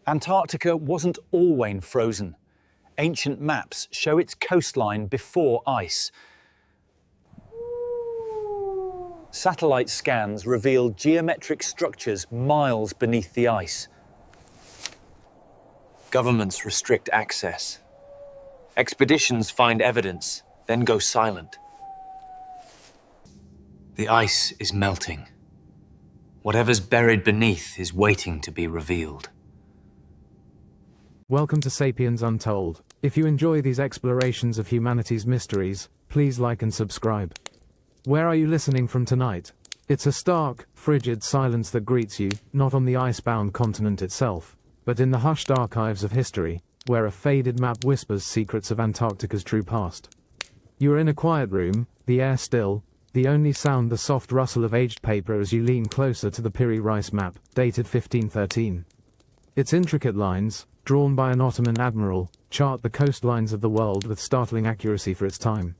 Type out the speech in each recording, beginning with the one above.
Antarctica wasn't always frozen. Ancient maps show its coastline before ice. Satellite scans reveal geometric structures miles beneath the ice. Governments restrict access. Expeditions find evidence, then go silent. The ice is melting. Whatever's buried beneath is waiting to be revealed. Welcome to Sapiens Untold. If you enjoy these explorations of humanity's mysteries, please like and subscribe. Where are you listening from tonight? It's a stark, frigid silence that greets you, not on the ice-bound continent itself, but in the hushed archives of history, where a faded map whispers secrets of Antarctica's true past. You are in a quiet room, the air still, the only sound the soft rustle of aged paper as you lean closer to the Piri Reis map, dated 1513. Its intricate lines, drawn by an Ottoman admiral, chart the coastlines of the world with startling accuracy for its time.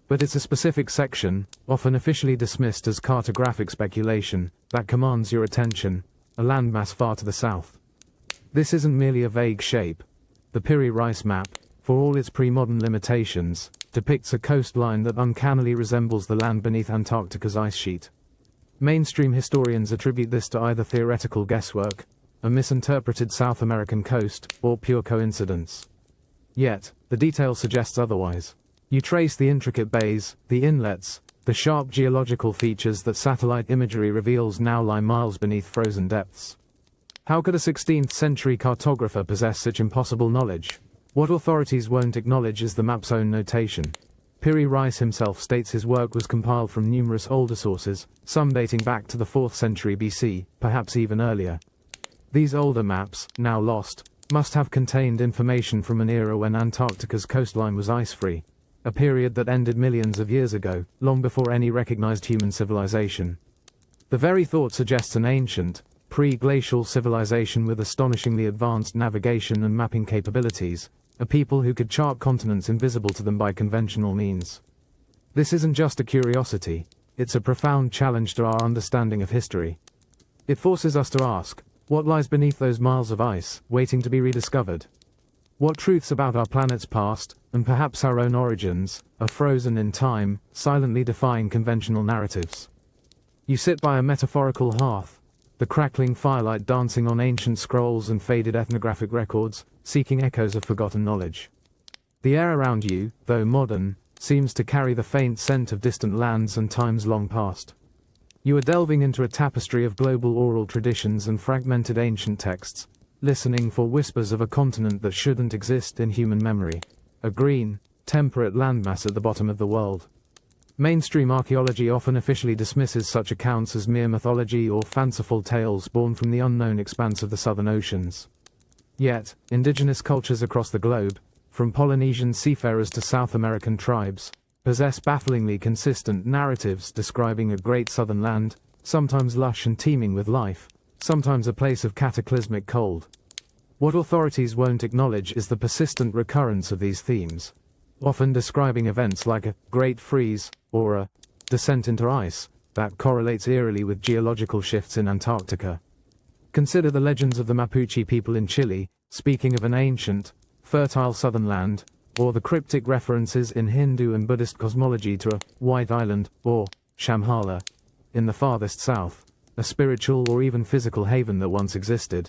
But it's a specific section, often officially dismissed as cartographic speculation, that commands your attention, a landmass far to the south. This isn't merely a vague shape. The Piri Reis map, for all its pre-modern limitations, depicts a coastline that uncannily resembles the land beneath Antarctica's ice sheet. Mainstream historians attribute this to either theoretical guesswork, a misinterpreted South American coast, or pure coincidence. Yet, the detail suggests otherwise. You trace the intricate bays, the inlets, the sharp geological features that satellite imagery reveals now lie miles beneath frozen depths. How could a 16th century cartographer possess such impossible knowledge? What authorities won't acknowledge is the map's own notation. Piri Reis himself states his work was compiled from numerous older sources, some dating back to the 4th century BC, perhaps even earlier. These older maps, now lost, must have contained information from an era when Antarctica's coastline was ice-free, a period that ended millions of years ago, long before any recognized human civilization. The very thought suggests an ancient, pre-glacial civilization with astonishingly advanced navigation and mapping capabilities, a people who could chart continents invisible to them by conventional means. This isn't just a curiosity, it's a profound challenge to our understanding of history. It forces us to ask, what lies beneath those miles of ice, waiting to be rediscovered? What truths about our planet's past, and perhaps our own origins, are frozen in time, silently defying conventional narratives? You sit by a metaphorical hearth, the crackling firelight dancing on ancient scrolls and faded ethnographic records, seeking echoes of forgotten knowledge. The air around you, though modern, seems to carry the faint scent of distant lands and times long past. You are delving into a tapestry of global oral traditions and fragmented ancient texts, listening for whispers of a continent that shouldn't exist in human memory, a green, temperate landmass at the bottom of the world. Mainstream archaeology often officially dismisses such accounts as mere mythology or fanciful tales born from the unknown expanse of the southern oceans. Yet, indigenous cultures across the globe, from Polynesian seafarers to South American tribes, possess bafflingly consistent narratives describing a great southern land, sometimes lush and teeming with life, sometimes a place of cataclysmic cold. What authorities won't acknowledge is the persistent recurrence of these themes, often describing events like a great freeze or a descent into ice that correlates eerily with geological shifts in Antarctica. Consider the legends of the Mapuche people in Chile, speaking of an ancient, fertile southern land, or the cryptic references in Hindu and Buddhist cosmology to a white island, or Shambhala, in the farthest south, a spiritual or even physical haven that once existed.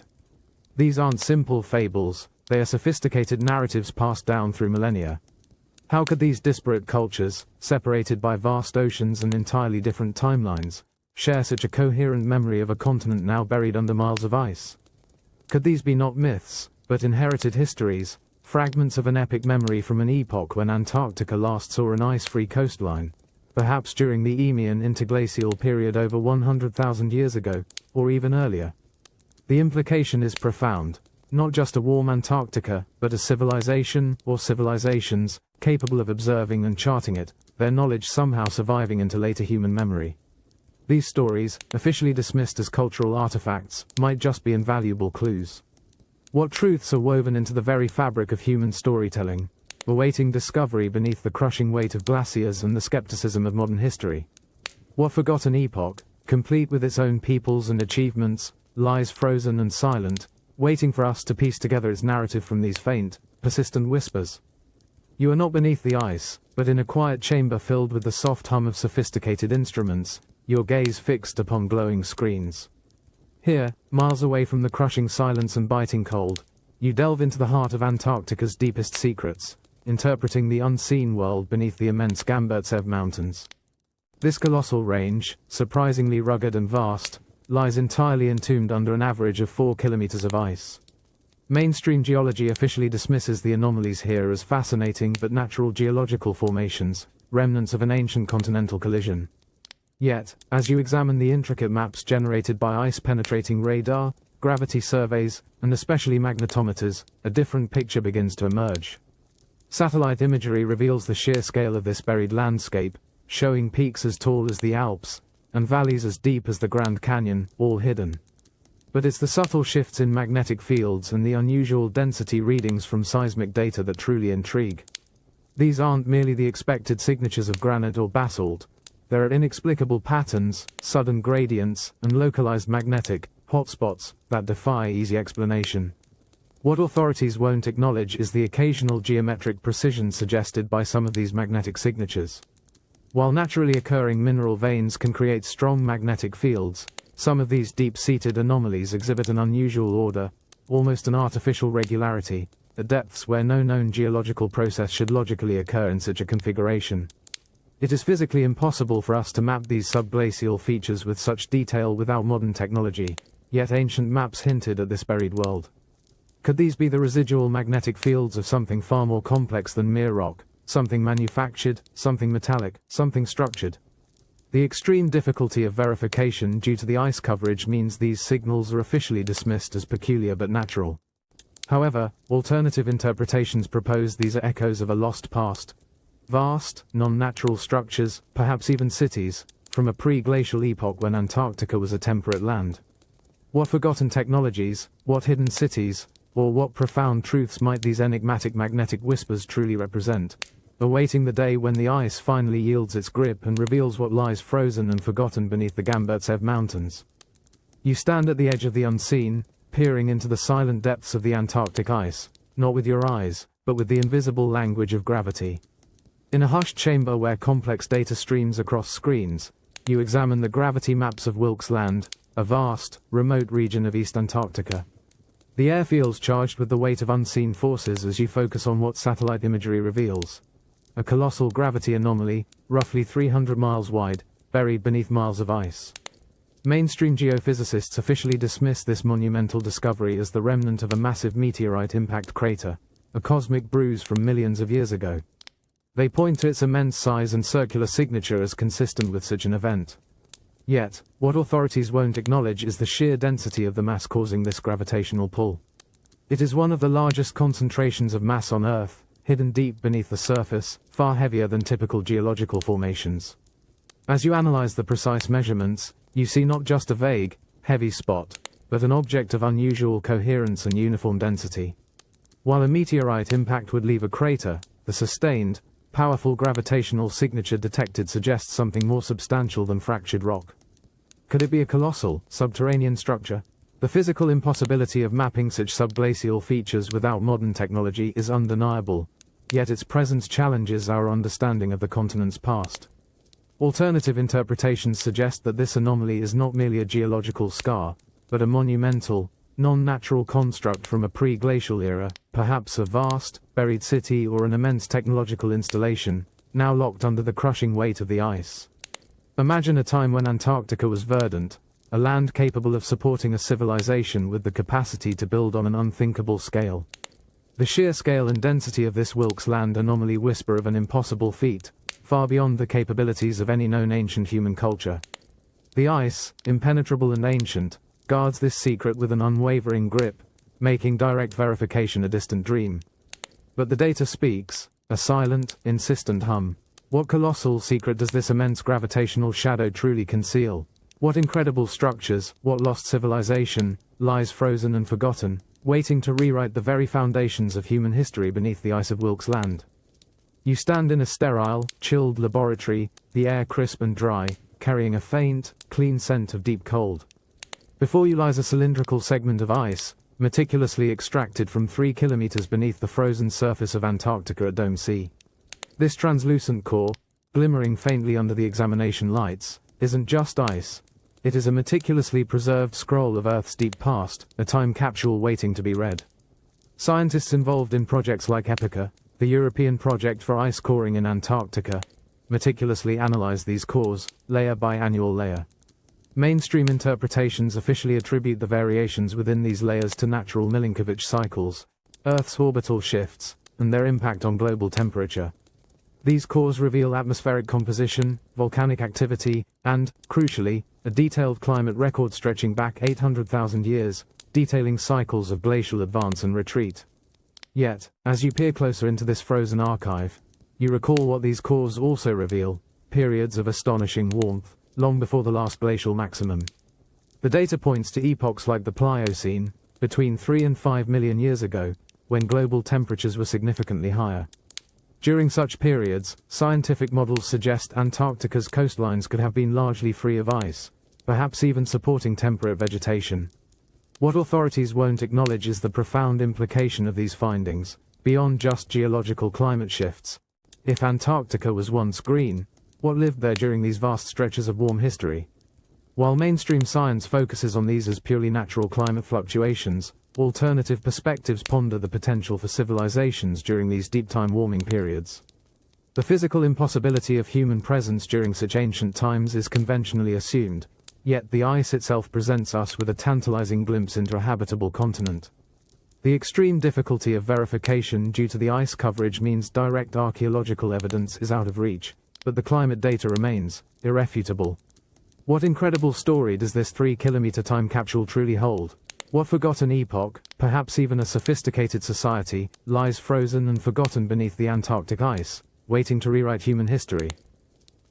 These aren't simple fables, they are sophisticated narratives passed down through millennia. How could these disparate cultures, separated by vast oceans and entirely different timelines, share such a coherent memory of a continent now buried under miles of ice? Could these be not myths, but inherited histories, fragments of an epic memory from an epoch when Antarctica last saw an ice-free coastline, perhaps during the Eemian interglacial period over 100,000 years ago, or even earlier? The implication is profound, not just a warm Antarctica, but a civilization, or civilizations, capable of observing and charting it, their knowledge somehow surviving into later human memory. These stories, officially dismissed as cultural artifacts, might just be invaluable clues. What truths are woven into the very fabric of human storytelling, awaiting discovery beneath the crushing weight of glaciers and the skepticism of modern history? What forgotten epoch, complete with its own peoples and achievements, lies frozen and silent, waiting for us to piece together its narrative from these faint, persistent whispers. You are not beneath the ice, but in a quiet chamber filled with the soft hum of sophisticated instruments, your gaze fixed upon glowing screens. Here, miles away from the crushing silence and biting cold, you delve into the heart of Antarctica's deepest secrets, interpreting the unseen world beneath the immense Gamburtsev Mountains. This colossal range, surprisingly rugged and vast, lies entirely entombed under an average of 4 kilometers of ice. Mainstream geology officially dismisses the anomalies here as fascinating but natural geological formations, remnants of an ancient continental collision. Yet, as you examine the intricate maps generated by ice-penetrating radar, gravity surveys, and especially magnetometers, a different picture begins to emerge. Satellite imagery reveals the sheer scale of this buried landscape, showing peaks as tall as the Alps, and valleys as deep as the Grand Canyon, all hidden. But it's the subtle shifts in magnetic fields and the unusual density readings from seismic data that truly intrigue. These aren't merely the expected signatures of granite or basalt. There are inexplicable patterns, sudden gradients, and localized magnetic hotspots that defy easy explanation. What authorities won't acknowledge is the occasional geometric precision suggested by some of these magnetic signatures. While naturally occurring mineral veins can create strong magnetic fields, some of these deep-seated anomalies exhibit an unusual order, almost an artificial regularity, at depths where no known geological process should logically occur in such a configuration. It is physically impossible for us to map these subglacial features with such detail without modern technology, yet ancient maps hinted at this buried world. Could these be the residual magnetic fields of something far more complex than mere rock, something manufactured, something metallic, something structured? The extreme difficulty of verification due to the ice coverage means these signals are officially dismissed as peculiar but natural. However, alternative interpretations propose these are echoes of a lost past. Vast, non-natural structures, perhaps even cities, from a pre-glacial epoch when Antarctica was a temperate land. What forgotten technologies, what hidden cities, or what profound truths might these enigmatic magnetic whispers truly represent, awaiting the day when the ice finally yields its grip and reveals what lies frozen and forgotten beneath the Gamburtsev Mountains? You stand at the edge of the unseen, peering into the silent depths of the Antarctic ice, not with your eyes, but with the invisible language of gravity. In a hushed chamber where complex data streams across screens, you examine the gravity maps of Wilkes Land, a vast, remote region of East Antarctica. The air feels charged with the weight of unseen forces as you focus on what satellite imagery reveals. A colossal gravity anomaly, roughly 300 miles wide, buried beneath miles of ice. Mainstream geophysicists officially dismiss this monumental discovery as the remnant of a massive meteorite impact crater, a cosmic bruise from millions of years ago. They point to its immense size and circular signature as consistent with such an event. Yet, what authorities won't acknowledge is the sheer density of the mass causing this gravitational pull. It is one of the largest concentrations of mass on Earth, hidden deep beneath the surface, far heavier than typical geological formations. As you analyze the precise measurements, you see not just a vague, heavy spot, but an object of unusual coherence and uniform density. While a meteorite impact would leave a crater, the sustained, powerful gravitational signature detected suggests something more substantial than fractured rock. Could it be a colossal, subterranean structure? The physical impossibility of mapping such subglacial features without modern technology is undeniable, yet its presence challenges our understanding of the continent's past. Alternative interpretations suggest that this anomaly is not merely a geological scar, but a monumental, non-natural construct from a pre-glacial era, perhaps a vast, buried city or an immense technological installation, now locked under the crushing weight of the ice. Imagine a time when Antarctica was verdant, a land capable of supporting a civilization with the capacity to build on an unthinkable scale. The sheer scale and density of this Wilkes Land anomaly whisper of an impossible feat, far beyond the capabilities of any known ancient human culture. The ice, impenetrable and ancient, guards this secret with an unwavering grip, making direct verification a distant dream. But the data speaks, a silent, insistent hum. What colossal secret does this immense gravitational shadow truly conceal? What incredible structures, what lost civilization, lies frozen and forgotten, waiting to rewrite the very foundations of human history beneath the ice of Wilkes Land? You stand in a sterile, chilled laboratory, the air crisp and dry, carrying a faint, clean scent of deep cold. Before you lies a cylindrical segment of ice, meticulously extracted from 3 kilometers beneath the frozen surface of Antarctica at Dome Sea. This translucent core, glimmering faintly under the examination lights, isn't just ice. It is a meticulously preserved scroll of Earth's deep past, a time capsule waiting to be read. Scientists involved in projects like EPICA, the European project for ice coring in Antarctica, meticulously analyze these cores, layer by annual layer. Mainstream interpretations officially attribute the variations within these layers to natural Milankovitch cycles, Earth's orbital shifts, and their impact on global temperature. These cores reveal atmospheric composition, volcanic activity, and, crucially, a detailed climate record stretching back 800,000 years, detailing cycles of glacial advance and retreat. Yet, as you peer closer into this frozen archive, you recall what these cores also reveal: periods of astonishing warmth, long before the last glacial maximum. The data points to epochs like the Pliocene, between 3 and 5 million years ago, when global temperatures were significantly higher. During such periods, scientific models suggest Antarctica's coastlines could have been largely free of ice, perhaps even supporting temperate vegetation. What authorities won't acknowledge is the profound implication of these findings, beyond just geological climate shifts. If Antarctica was once green, what lived there during these vast stretches of warm history? While mainstream science focuses on these as purely natural climate fluctuations, alternative perspectives ponder the potential for civilizations during these deep time warming periods. The physical impossibility of human presence during such ancient times is conventionally assumed, yet the ice itself presents us with a tantalizing glimpse into a habitable continent. The extreme difficulty of verification due to the ice coverage means direct archaeological evidence is out of reach, but the climate data remains irrefutable. What incredible story does this 3-kilometer time capsule truly hold? What forgotten epoch, perhaps even a sophisticated society, lies frozen and forgotten beneath the Antarctic ice, waiting to rewrite human history?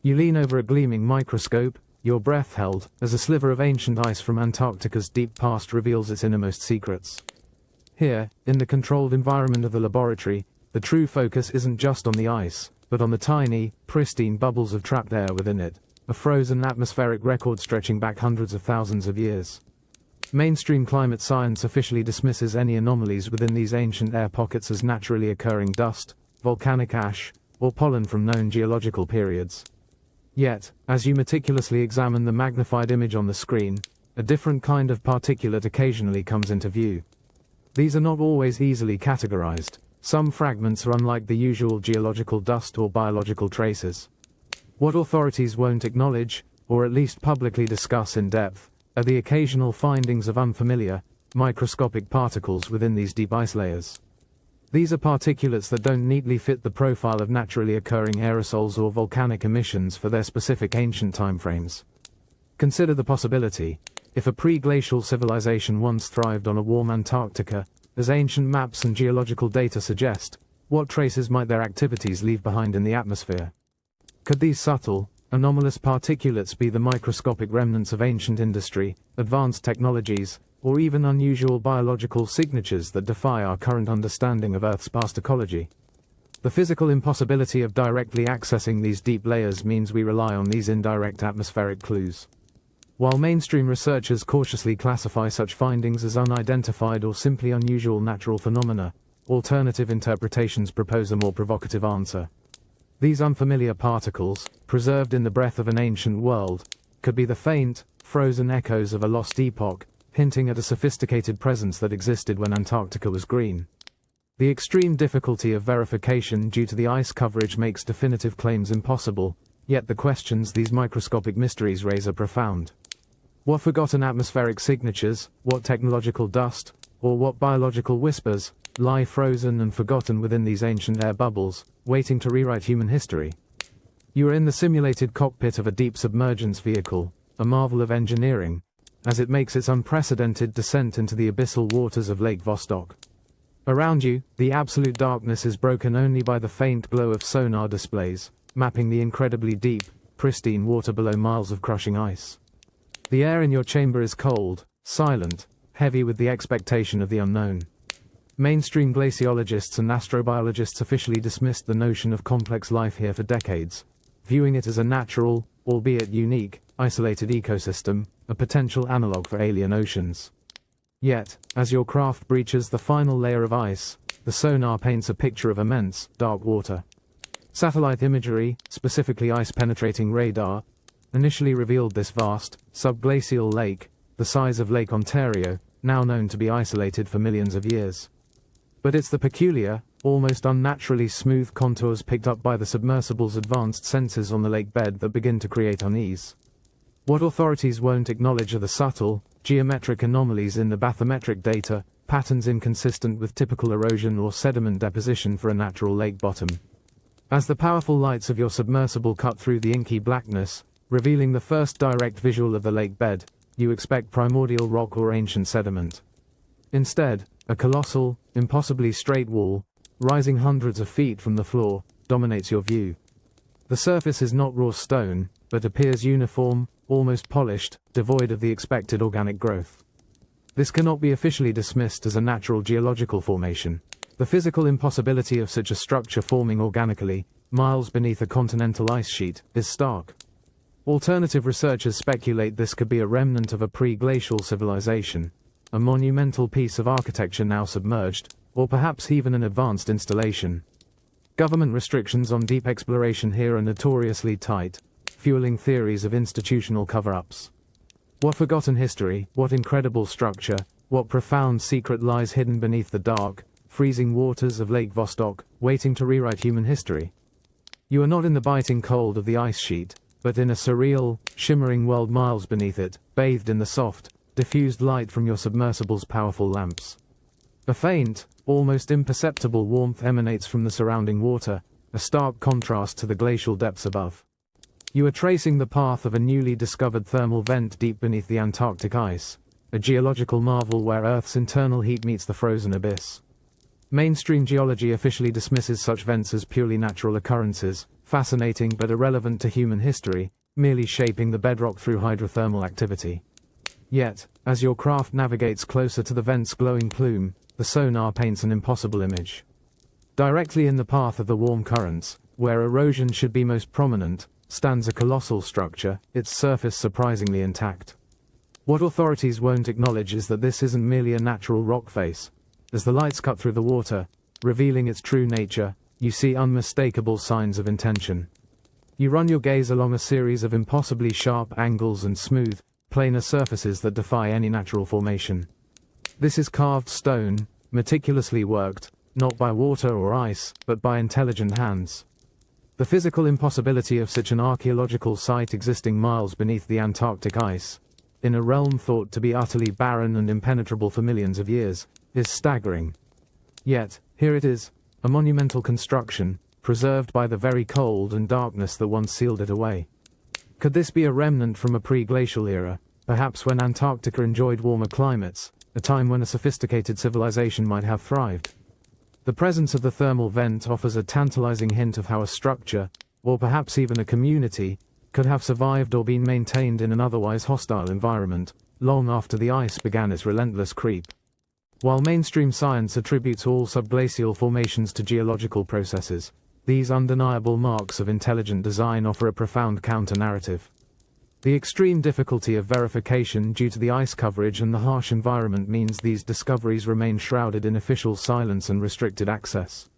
You lean over a gleaming microscope, your breath held, as a sliver of ancient ice from Antarctica's deep past reveals its innermost secrets. Here, in the controlled environment of the laboratory, the true focus isn't just on the ice, but on the tiny, pristine bubbles of trapped air within it, a frozen atmospheric record stretching back hundreds of thousands of years. Mainstream climate science officially dismisses any anomalies within these ancient air pockets as naturally occurring dust, volcanic ash, or pollen from known geological periods. Yet, as you meticulously examine the magnified image on the screen, a different kind of particulate occasionally comes into view. These are not always easily categorized. Some fragments are unlike the usual geological dust or biological traces. What authorities won't acknowledge, or at least publicly discuss in depth, are the occasional findings of unfamiliar, microscopic particles within these deep ice layers. These are particulates that don't neatly fit the profile of naturally occurring aerosols or volcanic emissions for their specific ancient timeframes. Consider the possibility: if a pre-glacial civilization once thrived on a warm Antarctica, as ancient maps and geological data suggest, what traces might their activities leave behind in the atmosphere? Could these subtle, anomalous particulates be the microscopic remnants of ancient industry, advanced technologies, or even unusual biological signatures that defy our current understanding of Earth's past ecology? The physical impossibility of directly accessing these deep layers means we rely on these indirect atmospheric clues. While mainstream researchers cautiously classify such findings as unidentified or simply unusual natural phenomena, alternative interpretations propose a more provocative answer. These unfamiliar particles, preserved in the breath of an ancient world, could be the faint, frozen echoes of a lost epoch, hinting at a sophisticated presence that existed when Antarctica was green. The extreme difficulty of verification due to the ice coverage makes definitive claims impossible, yet the questions these microscopic mysteries raise are profound. What forgotten atmospheric signatures, what technological dust, or what biological whispers, lie frozen and forgotten within these ancient air bubbles, waiting to rewrite human history? You are in the simulated cockpit of a deep submergence vehicle, a marvel of engineering, as it makes its unprecedented descent into the abyssal waters of Lake Vostok. Around you, the absolute darkness is broken only by the faint glow of sonar displays, mapping the incredibly deep, pristine water below miles of crushing ice. The air in your chamber is cold, silent, heavy with the expectation of the unknown. Mainstream glaciologists and astrobiologists officially dismissed the notion of complex life here for decades, viewing it as a natural, albeit unique, isolated ecosystem, a potential analog for alien oceans. Yet, as your craft breaches the final layer of ice, the sonar paints a picture of immense, dark water. Satellite imagery, specifically ice-penetrating radar, initially revealed this vast, subglacial lake, the size of Lake Ontario, now known to be isolated for millions of years. But it's the peculiar, almost unnaturally smooth contours picked up by the submersible's advanced sensors on the lake bed that begin to create unease. What authorities won't acknowledge are the subtle, geometric anomalies in the bathymetric data, patterns inconsistent with typical erosion or sediment deposition for a natural lake bottom. As the powerful lights of your submersible cut through the inky blackness, revealing the first direct visual of the lake bed, you expect primordial rock or ancient sediment. Instead, a colossal, impossibly straight wall, rising hundreds of feet from the floor, dominates your view. The surface is not raw stone, but appears uniform, almost polished, devoid of the expected organic growth. This cannot be officially dismissed as a natural geological formation. The physical impossibility of such a structure forming organically, miles beneath a continental ice sheet, is stark. Alternative researchers speculate this could be a remnant of a pre-glacial civilization, a monumental piece of architecture now submerged, or perhaps even an advanced installation. Government restrictions on deep exploration here are notoriously tight, fueling theories of institutional cover-ups. What forgotten history, what incredible structure, what profound secret lies hidden beneath the dark, freezing waters of Lake Vostok, waiting to rewrite human history? You are not in the biting cold of the ice sheet, but in a surreal, shimmering world miles beneath it, bathed in the soft, diffused light from your submersible's powerful lamps. A faint, almost imperceptible warmth emanates from the surrounding water, a stark contrast to the glacial depths above. You are tracing the path of a newly discovered thermal vent deep beneath the Antarctic ice, a geological marvel where Earth's internal heat meets the frozen abyss. Mainstream geology officially dismisses such vents as purely natural occurrences, fascinating but irrelevant to human history, merely shaping the bedrock through hydrothermal activity. Yet, as your craft navigates closer to the vent's glowing plume, the sonar paints an impossible image. Directly in the path of the warm currents, where erosion should be most prominent, stands a colossal structure, its surface surprisingly intact. What authorities won't acknowledge is that this isn't merely a natural rock face. As the lights cut through the water, revealing its true nature, you see unmistakable signs of intention. You run your gaze along a series of impossibly sharp angles and smooth, planar surfaces that defy any natural formation. This is carved stone, meticulously worked, not by water or ice, but by intelligent hands. The physical impossibility of such an archaeological site existing miles beneath the Antarctic ice, in a realm thought to be utterly barren and impenetrable for millions of years, is staggering. Yet, here it is, a monumental construction, preserved by the very cold and darkness that once sealed it away. Could this be a remnant from a pre-glacial era, perhaps when Antarctica enjoyed warmer climates, a time when a sophisticated civilization might have thrived? The presence of the thermal vent offers a tantalizing hint of how a structure, or perhaps even a community, could have survived or been maintained in an otherwise hostile environment, long after the ice began its relentless creep. While mainstream science attributes all subglacial formations to geological processes, these undeniable marks of intelligent design offer a profound counter-narrative. The extreme difficulty of verification due to the ice coverage and the harsh environment means these discoveries remain shrouded in official silence and restricted access.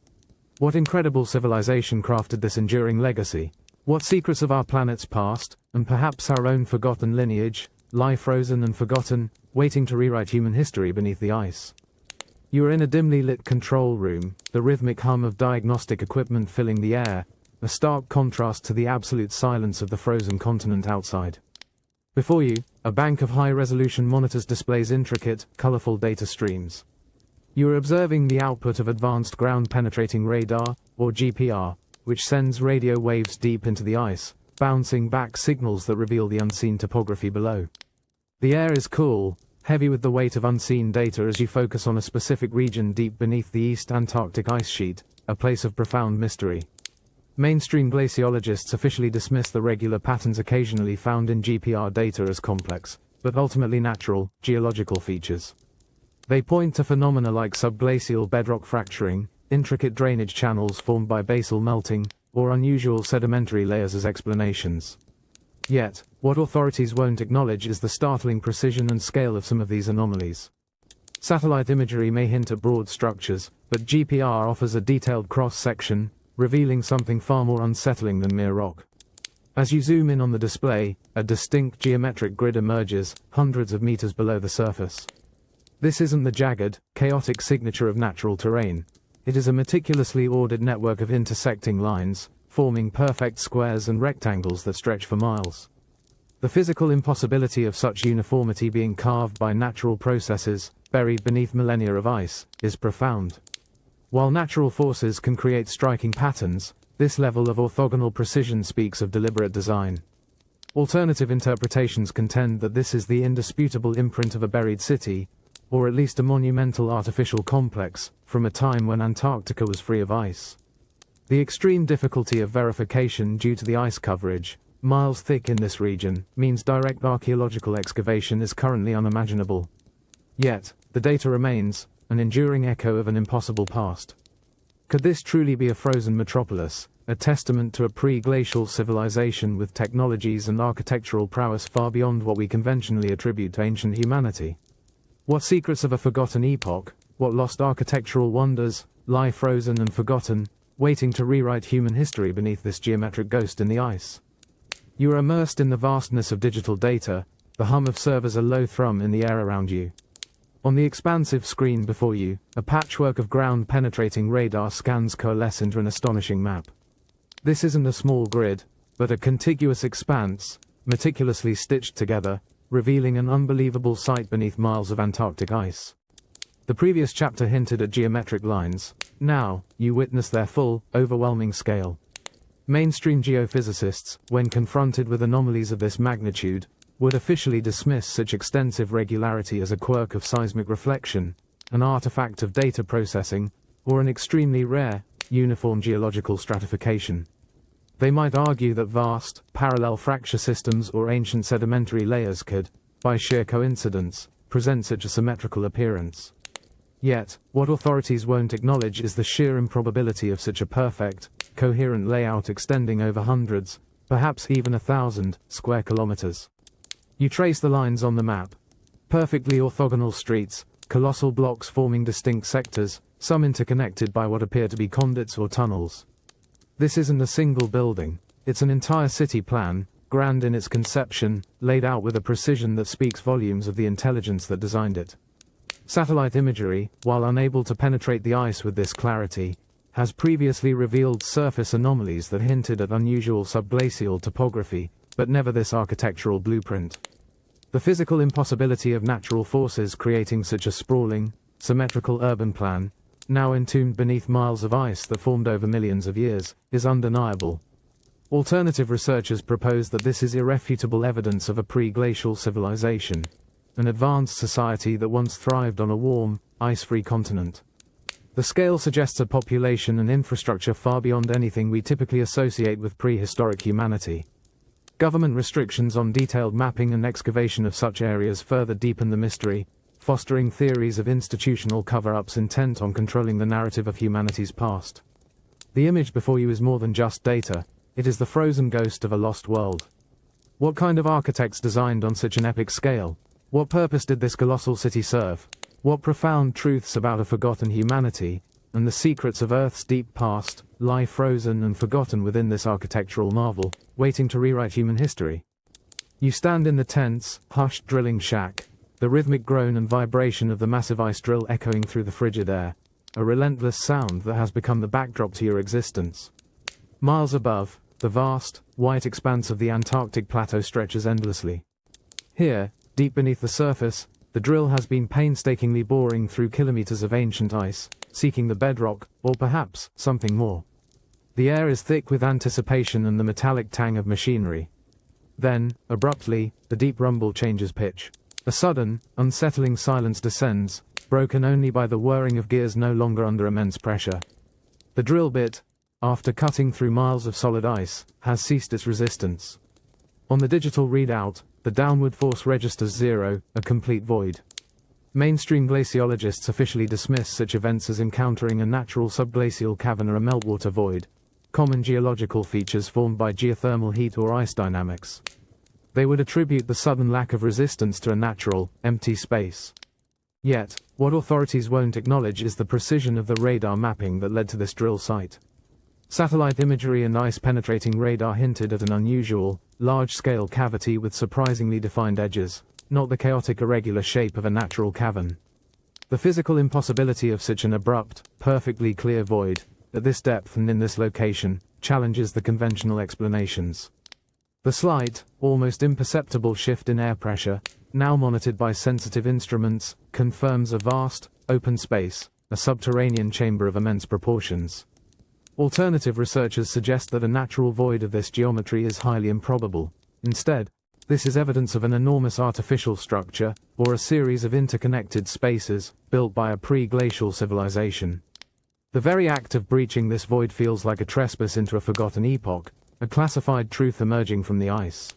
What incredible civilization crafted this enduring legacy? What secrets of our planet's past, and perhaps our own forgotten lineage, lie frozen and forgotten, waiting to rewrite human history beneath the ice? You are in a dimly lit control room, the rhythmic hum of diagnostic equipment filling the air, a stark contrast to the absolute silence of the frozen continent outside. Before you, a bank of high-resolution monitors displays intricate, colorful data streams. You are observing the output of advanced ground-penetrating radar, or GPR, which sends radio waves deep into the ice, bouncing back signals that reveal the unseen topography below. The air is cool, heavy with the weight of unseen data as you focus on a specific region deep beneath the East Antarctic ice sheet, a place of profound mystery. Mainstream glaciologists officially dismiss the regular patterns occasionally found in GPR data as complex, but ultimately natural, geological features. They point to phenomena like subglacial bedrock fracturing, intricate drainage channels formed by basal melting, or unusual sedimentary layers as explanations. Yet, what authorities won't acknowledge is the startling precision and scale of some of these anomalies. Satellite imagery may hint at broad structures, but GPR offers a detailed cross-section, revealing something far more unsettling than mere rock. As you zoom in on the display, a distinct geometric grid emerges, hundreds of meters below the surface. This isn't the jagged, chaotic signature of natural terrain. It is a meticulously ordered network of intersecting lines, forming perfect squares and rectangles that stretch for miles. The physical impossibility of such uniformity being carved by natural processes, buried beneath millennia of ice, is profound. While natural forces can create striking patterns, this level of orthogonal precision speaks of deliberate design. Alternative interpretations contend that this is the indisputable imprint of a buried city, or at least a monumental artificial complex, from a time when Antarctica was free of ice. The extreme difficulty of verification due to the ice coverage, miles thick in this region, means direct archaeological excavation is currently unimaginable. Yet, the data remains, an enduring echo of an impossible past. Could this truly be a frozen metropolis, a testament to a pre-glacial civilization with technologies and architectural prowess far beyond what we conventionally attribute to ancient humanity? What secrets of a forgotten epoch, what lost architectural wonders, lie frozen and forgotten, waiting to rewrite human history beneath this geometric ghost in the ice? You are immersed in the vastness of digital data, the hum of servers a low thrum in the air around you. On the expansive screen before you, a patchwork of ground-penetrating radar scans coalesce into an astonishing map. This isn't a small grid, but a contiguous expanse, meticulously stitched together, revealing an unbelievable sight beneath miles of Antarctic ice. The previous chapter hinted at geometric lines. Now, you witness their full, overwhelming scale. Mainstream geophysicists, when confronted with anomalies of this magnitude, would officially dismiss such extensive regularity as a quirk of seismic reflection, an artifact of data processing, or an extremely rare, uniform geological stratification. They might argue that vast, parallel fracture systems or ancient sedimentary layers could, by sheer coincidence, present such a symmetrical appearance. Yet, what authorities won't acknowledge is the sheer improbability of such a perfect, coherent layout extending over hundreds, perhaps even 1,000, square kilometers. You trace the lines on the map. Perfectly orthogonal streets, colossal blocks forming distinct sectors, some interconnected by what appear to be conduits or tunnels. This isn't a single building, it's an entire city plan, grand in its conception, laid out with a precision that speaks volumes of the intelligence that designed it. Satellite imagery, while unable to penetrate the ice with this clarity, has previously revealed surface anomalies that hinted at unusual subglacial topography, but never this architectural blueprint. The physical impossibility of natural forces creating such a sprawling, symmetrical urban plan, now entombed beneath miles of ice that formed over millions of years, is undeniable. Alternative researchers propose that this is irrefutable evidence of a pre-glacial civilization, an advanced society that once thrived on a warm, ice-free continent. The scale suggests a population and infrastructure far beyond anything we typically associate with prehistoric humanity. Government restrictions on detailed mapping and excavation of such areas further deepen the mystery, fostering theories of institutional cover-ups intent on controlling the narrative of humanity's past. The image before you is more than just data, it is the frozen ghost of a lost world. What kind of architects designed on such an epic scale? What purpose did this colossal city serve? What profound truths about a forgotten humanity, and the secrets of Earth's deep past, lie frozen and forgotten within this architectural marvel, waiting to rewrite human history? You stand in the tense, hushed drilling shack, the rhythmic groan and vibration of the massive ice drill echoing through the frigid air, a relentless sound that has become the backdrop to your existence. Miles above, the vast, white expanse of the Antarctic plateau stretches endlessly. Here, deep beneath the surface, the drill has been painstakingly boring through kilometers of ancient ice, seeking the bedrock, or perhaps, something more. The air is thick with anticipation and the metallic tang of machinery. Then, abruptly, the deep rumble changes pitch. A sudden, unsettling silence descends, broken only by the whirring of gears no longer under immense pressure. The drill bit, after cutting through miles of solid ice, has ceased its resistance. On the digital readout, the downward force registers 0, a complete void. Mainstream glaciologists officially dismiss such events as encountering a natural subglacial cavern or a meltwater void, common geological features formed by geothermal heat or ice dynamics. They would attribute the sudden lack of resistance to a natural, empty space. Yet, What authorities won't acknowledge is the precision of the radar mapping that led to this drill site. Satellite imagery and ice-penetrating radar hinted at an unusual, large-scale cavity with surprisingly defined edges, not the chaotic irregular shape of a natural cavern. The physical impossibility of such an abrupt, perfectly clear void, at this depth and in this location, challenges the conventional explanations. The slight, almost imperceptible shift in air pressure, now monitored by sensitive instruments, confirms a vast, open space, a subterranean chamber of immense proportions. Alternative researchers suggest that a natural void of this geometry is highly improbable. Instead, this is evidence of an enormous artificial structure, or a series of interconnected spaces, built by a pre-glacial civilization. The very act of breaching this void feels like a trespass into a forgotten epoch, a classified truth emerging from the ice.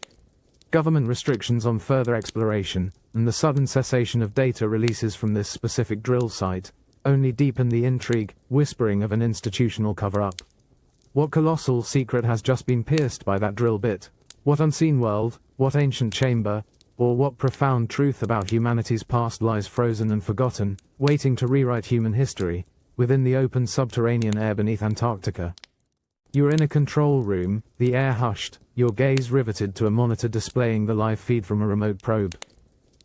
Government restrictions on further exploration, and the sudden cessation of data releases from this specific drill site, only deepen the intrigue, whispering of an institutional cover-up. What colossal secret has just been pierced by that drill bit? What unseen world, what ancient chamber, or what profound truth about humanity's past lies frozen and forgotten, waiting to rewrite human history, within the open subterranean air beneath Antarctica? You're in a control room, the air hushed, your gaze riveted to a monitor displaying the live feed from a remote probe.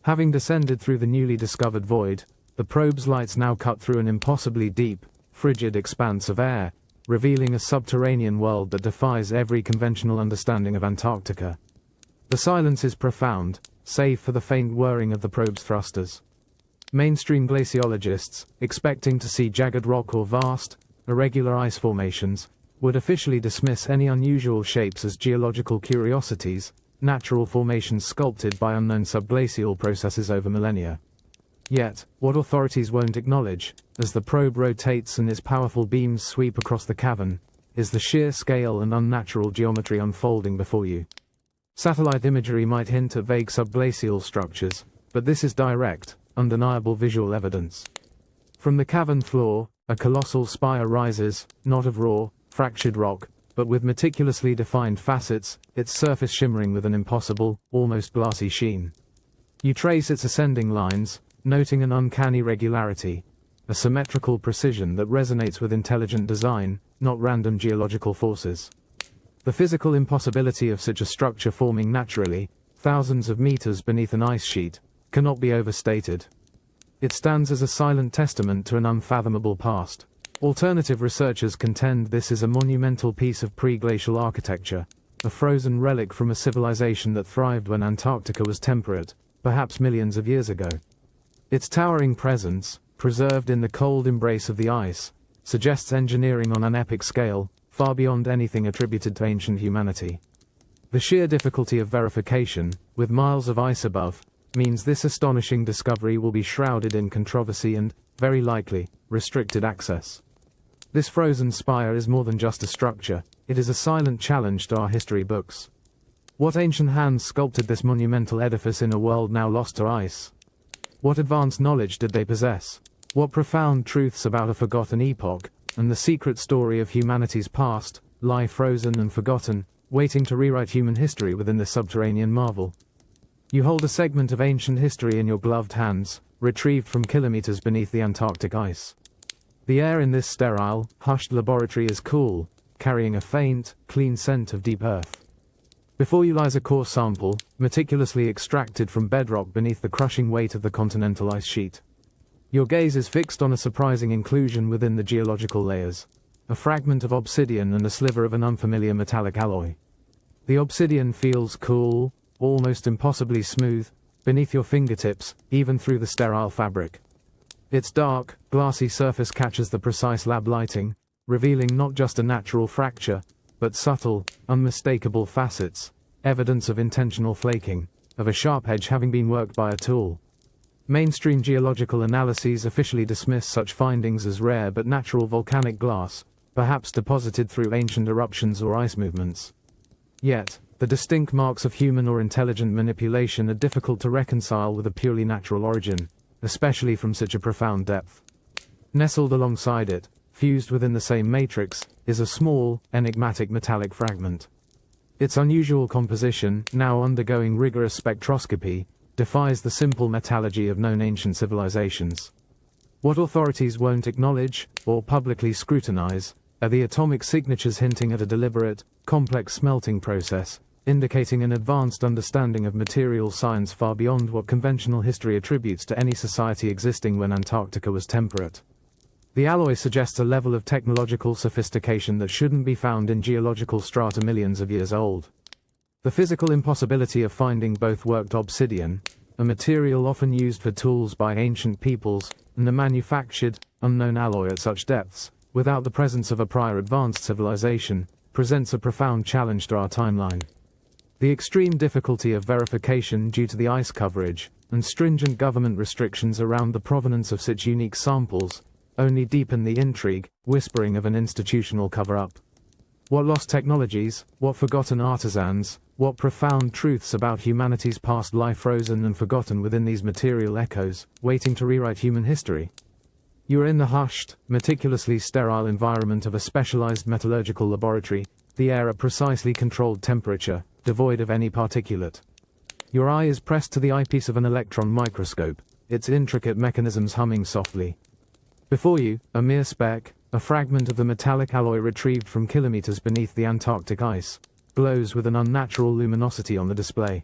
Having descended through the newly discovered void, the probe's lights now cut through an impossibly deep, frigid expanse of air, revealing a subterranean world that defies every conventional understanding of Antarctica. The silence is profound, save for the faint whirring of the probe's thrusters. Mainstream glaciologists, expecting to see jagged rock or vast, irregular ice formations, would officially dismiss any unusual shapes as geological curiosities, natural formations sculpted by unknown subglacial processes over millennia. Yet, what authorities won't acknowledge, as the probe rotates and its powerful beams sweep across the cavern, is the sheer scale and unnatural geometry unfolding before you. Satellite imagery might hint at vague subglacial structures, but this is direct, undeniable visual evidence. From the cavern floor, a colossal spire rises, not of raw, fractured rock, but with meticulously defined facets, its surface shimmering with an impossible, almost glassy sheen. You trace its ascending lines, noting an uncanny regularity, a symmetrical precision that resonates with intelligent design, not random geological forces. The physical impossibility of such a structure forming naturally, thousands of meters beneath an ice sheet, cannot be overstated. It stands as a silent testament to an unfathomable past. Alternative researchers contend this is a monumental piece of pre-glacial architecture, a frozen relic from a civilization that thrived when Antarctica was temperate, perhaps millions of years ago. Its towering presence, preserved in the cold embrace of the ice, suggests engineering on an epic scale, far beyond anything attributed to ancient humanity. The sheer difficulty of verification, with miles of ice above, means this astonishing discovery will be shrouded in controversy and, very likely, restricted access. This frozen spire is more than just a structure, it is a silent challenge to our history books. What ancient hands sculpted this monumental edifice in a world now lost to ice? What advanced knowledge did they possess? What profound truths about a forgotten epoch, and the secret story of humanity's past, lie frozen and forgotten, waiting to rewrite human history within this subterranean marvel? You hold a segment of ancient history in your gloved hands, retrieved from kilometers beneath the Antarctic ice. The air in this sterile, hushed laboratory is cool, carrying a faint, clean scent of deep earth. Before you lies a core sample, meticulously extracted from bedrock beneath the crushing weight of the continental ice sheet. Your gaze is fixed on a surprising inclusion within the geological layers, a fragment of obsidian and a sliver of an unfamiliar metallic alloy. The obsidian feels cool, almost impossibly smooth, beneath your fingertips, even through the sterile fabric. Its dark, glassy surface catches the precise lab lighting, revealing not just a natural fracture, but subtle, unmistakable facets, evidence of intentional flaking, of a sharp edge having been worked by a tool. Mainstream geological analyses officially dismiss such findings as rare but natural volcanic glass, perhaps deposited through ancient eruptions or ice movements. Yet, the distinct marks of human or intelligent manipulation are difficult to reconcile with a purely natural origin, especially from such a profound depth. Nestled alongside it, fused within the same matrix, is a small, enigmatic metallic fragment. Its unusual composition, now undergoing rigorous spectroscopy, defies the simple metallurgy of known ancient civilizations. What authorities won't acknowledge, or publicly scrutinize, are the atomic signatures hinting at a deliberate, complex smelting process, indicating an advanced understanding of material science far beyond what conventional history attributes to any society existing when Antarctica was temperate. The alloy suggests a level of technological sophistication that shouldn't be found in geological strata millions of years old. The physical impossibility of finding both worked obsidian, a material often used for tools by ancient peoples, and a manufactured, unknown alloy at such depths, without the presence of a prior advanced civilization, presents a profound challenge to our timeline. The extreme difficulty of verification due to the ice coverage, and stringent government restrictions around the provenance of such unique samples, only deepen the intrigue, whispering of an institutional cover-up. What lost technologies, what forgotten artisans, what profound truths about humanity's past lie frozen and forgotten within these material echoes, waiting to rewrite human history? You are in the hushed, meticulously sterile environment of a specialized metallurgical laboratory, the air at precisely controlled temperature, devoid of any particulate. Your eye is pressed to the eyepiece of an electron microscope, its intricate mechanisms humming softly. Before you, a mere speck, a fragment of the metallic alloy retrieved from kilometers beneath the Antarctic ice, glows with an unnatural luminosity on the display.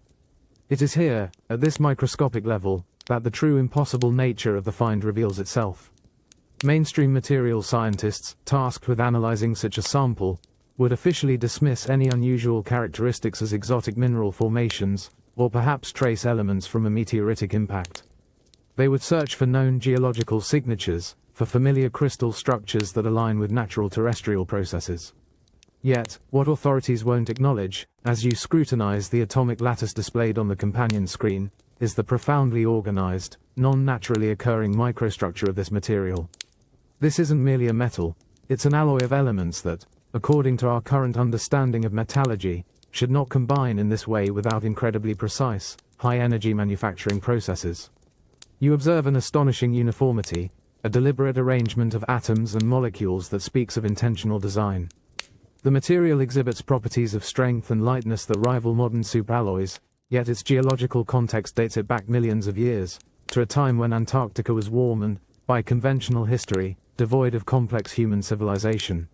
It is here, at this microscopic level, that the true impossible nature of the find reveals itself. Mainstream material scientists, tasked with analyzing such a sample, would officially dismiss any unusual characteristics as exotic mineral formations, or perhaps trace elements from a meteoritic impact. They would search for known geological signatures, for familiar crystal structures that align with natural terrestrial processes. Yet, what authorities won't acknowledge, as you scrutinize the atomic lattice displayed on the companion screen, is the profoundly organized, non-naturally occurring microstructure of this material. This isn't merely a metal, it's an alloy of elements that, according to our current understanding of metallurgy, should not combine in this way without incredibly precise, high-energy manufacturing processes. You observe an astonishing uniformity, a deliberate arrangement of atoms and molecules that speaks of intentional design. The material exhibits properties of strength and lightness that rival modern superalloys, yet its geological context dates it back millions of years, to a time when Antarctica was warm and, by conventional history, devoid of complex human civilization.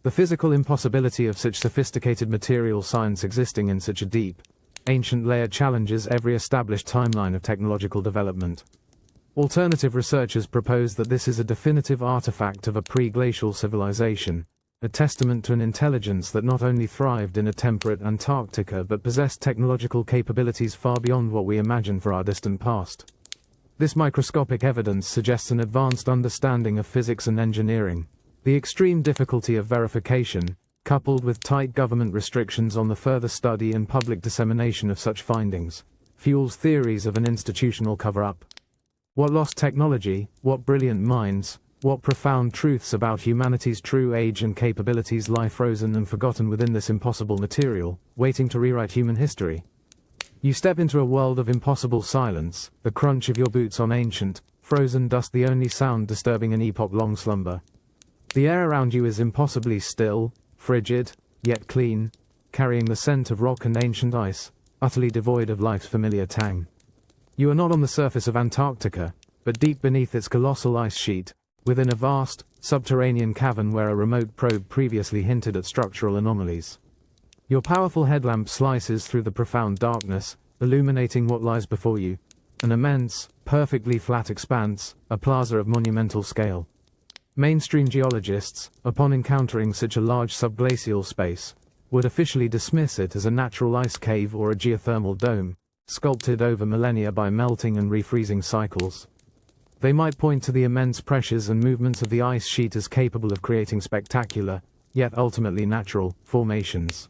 The physical impossibility of such sophisticated material science existing in such a deep, ancient layer challenges every established timeline of technological development. Alternative researchers propose that this is a definitive artifact of a pre-glacial civilization, a testament to an intelligence that not only thrived in a temperate Antarctica but possessed technological capabilities far beyond what we imagine for our distant past. This microscopic evidence suggests an advanced understanding of physics and engineering. The extreme difficulty of verification, coupled with tight government restrictions on the further study and public dissemination of such findings, fuels theories of an institutional cover-up. What lost technology, what brilliant minds, what profound truths about humanity's true age and capabilities lie frozen and forgotten within this impossible material, waiting to rewrite human history? You step into a world of impossible silence, the crunch of your boots on ancient, frozen dust the only sound disturbing an epoch-long slumber. The air around you is impossibly still, frigid, yet clean, carrying the scent of rock and ancient ice, utterly devoid of life's familiar tang. You are not on the surface of Antarctica, but deep beneath its colossal ice sheet, within a vast, subterranean cavern where a remote probe previously hinted at structural anomalies. Your powerful headlamp slices through the profound darkness, illuminating what lies before you, an immense, perfectly flat expanse, a plaza of monumental scale. Mainstream geologists, upon encountering such a large subglacial space, would officially dismiss it as a natural ice cave or a geothermal dome, sculpted over millennia by melting and refreezing cycles. They might point to the immense pressures and movements of the ice sheet as capable of creating spectacular, yet ultimately natural, formations.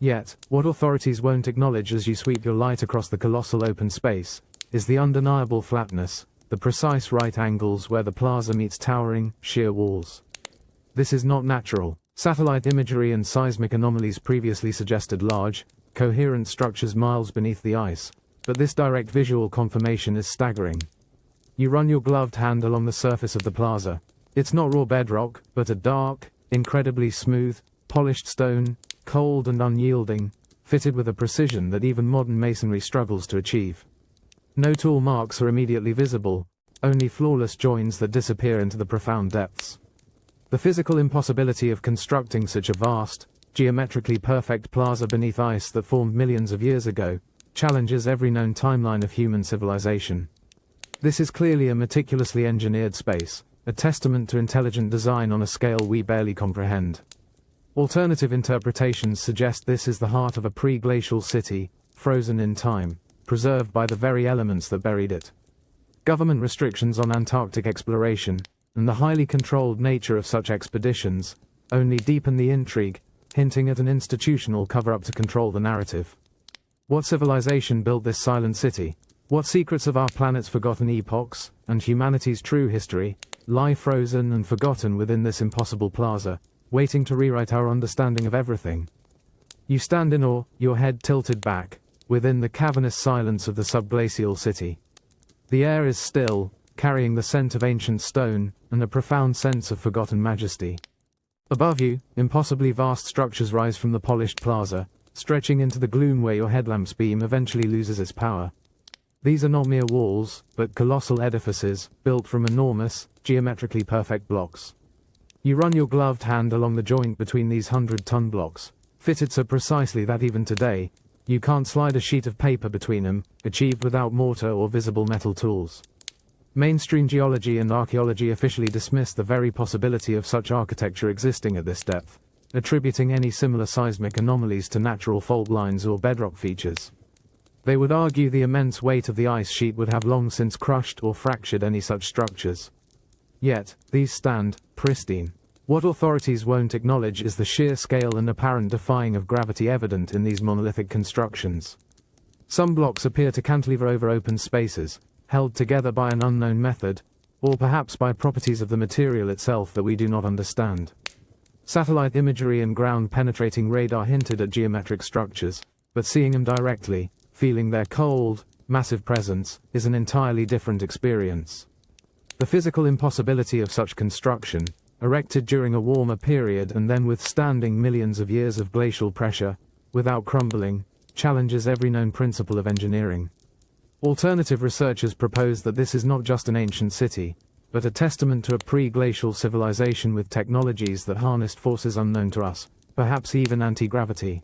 Yet, what authorities won't acknowledge as you sweep your light across the colossal open space, is the undeniable flatness, the precise right angles where the plaza meets towering, sheer walls. This is not natural. Satellite imagery and seismic anomalies previously suggested large, coherent structures miles beneath the ice, but this direct visual confirmation is staggering. You run your gloved hand along the surface of the plaza. It's not raw bedrock, but a dark, incredibly smooth, polished stone, cold and unyielding, fitted with a precision that even modern masonry struggles to achieve. No tool marks are immediately visible, only flawless joins that disappear into the profound depths. The physical impossibility of constructing such a vast, geometrically perfect plaza beneath ice that formed millions of years ago challenges every known timeline of human civilization. This is clearly a meticulously engineered space, a testament to intelligent design on a scale we barely comprehend. Alternative interpretations suggest this is the heart of a pre-glacial city, frozen in time, preserved by the very elements that buried it. Government restrictions on Antarctic exploration, and the highly controlled nature of such expeditions, only deepen the intrigue, hinting at an institutional cover-up to control the narrative. What civilization built this silent city? What secrets of our planet's forgotten epochs, and humanity's true history, lie frozen and forgotten within this impossible plaza, waiting to rewrite our understanding of everything? You stand in awe, your head tilted back, within the cavernous silence of the subglacial city. The air is still, carrying the scent of ancient stone, and a profound sense of forgotten majesty. Above you, impossibly vast structures rise from the polished plaza, stretching into the gloom where your headlamp's beam eventually loses its power. These are not mere walls, but colossal edifices, built from enormous, geometrically perfect blocks. You run your gloved hand along the joint between these 100-ton blocks, fitted so precisely that even today, you can't slide a sheet of paper between them, achieved without mortar or visible metal tools. Mainstream geology and archaeology officially dismiss the very possibility of such architecture existing at this depth, attributing any similar seismic anomalies to natural fault lines or bedrock features. They would argue the immense weight of the ice sheet would have long since crushed or fractured any such structures. Yet, these stand, pristine. What authorities won't acknowledge is the sheer scale and apparent defying of gravity evident in these monolithic constructions. Some blocks appear to cantilever over open spaces, held together by an unknown method, or perhaps by properties of the material itself that we do not understand. Satellite imagery and ground-penetrating radar hinted at geometric structures, but seeing them directly, feeling their cold, massive presence, is an entirely different experience. The physical impossibility of such construction, erected during a warmer period and then withstanding millions of years of glacial pressure, without crumbling, challenges every known principle of engineering. Alternative researchers propose that this is not just an ancient city, but a testament to a pre-glacial civilization with technologies that harnessed forces unknown to us, perhaps even anti-gravity.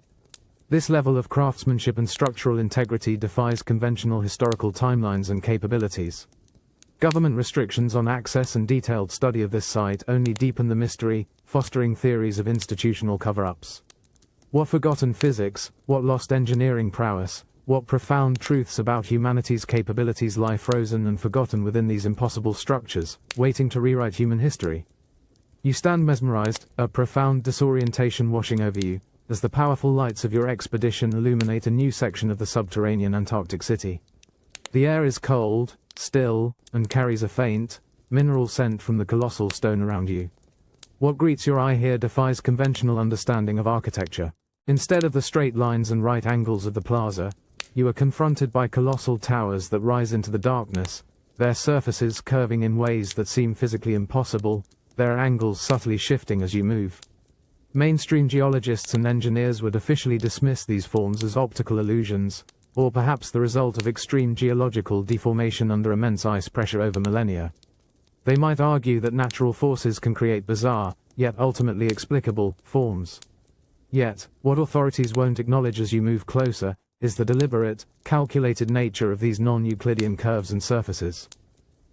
This level of craftsmanship and structural integrity defies conventional historical timelines and capabilities. Government restrictions on access and detailed study of this site only deepen the mystery, fostering theories of institutional cover-ups. What forgotten physics, what lost engineering prowess, what profound truths about humanity's capabilities lie frozen and forgotten within these impossible structures, waiting to rewrite human history? You stand mesmerized, a profound disorientation washing over you, as the powerful lights of your expedition illuminate a new section of the subterranean Antarctic city. The air is cold, still, and carries a faint, mineral scent from the colossal stone around you. What greets your eye here defies conventional understanding of architecture. Instead of the straight lines and right angles of the plaza, you are confronted by colossal towers that rise into the darkness, their surfaces curving in ways that seem physically impossible, their angles subtly shifting as you move. Mainstream geologists and engineers would officially dismiss these forms as optical illusions, or perhaps the result of extreme geological deformation under immense ice pressure over millennia. They might argue that natural forces can create bizarre, yet ultimately explicable, forms. Yet, what authorities won't acknowledge as you move closer, is the deliberate, calculated nature of these non-Euclidean curves and surfaces.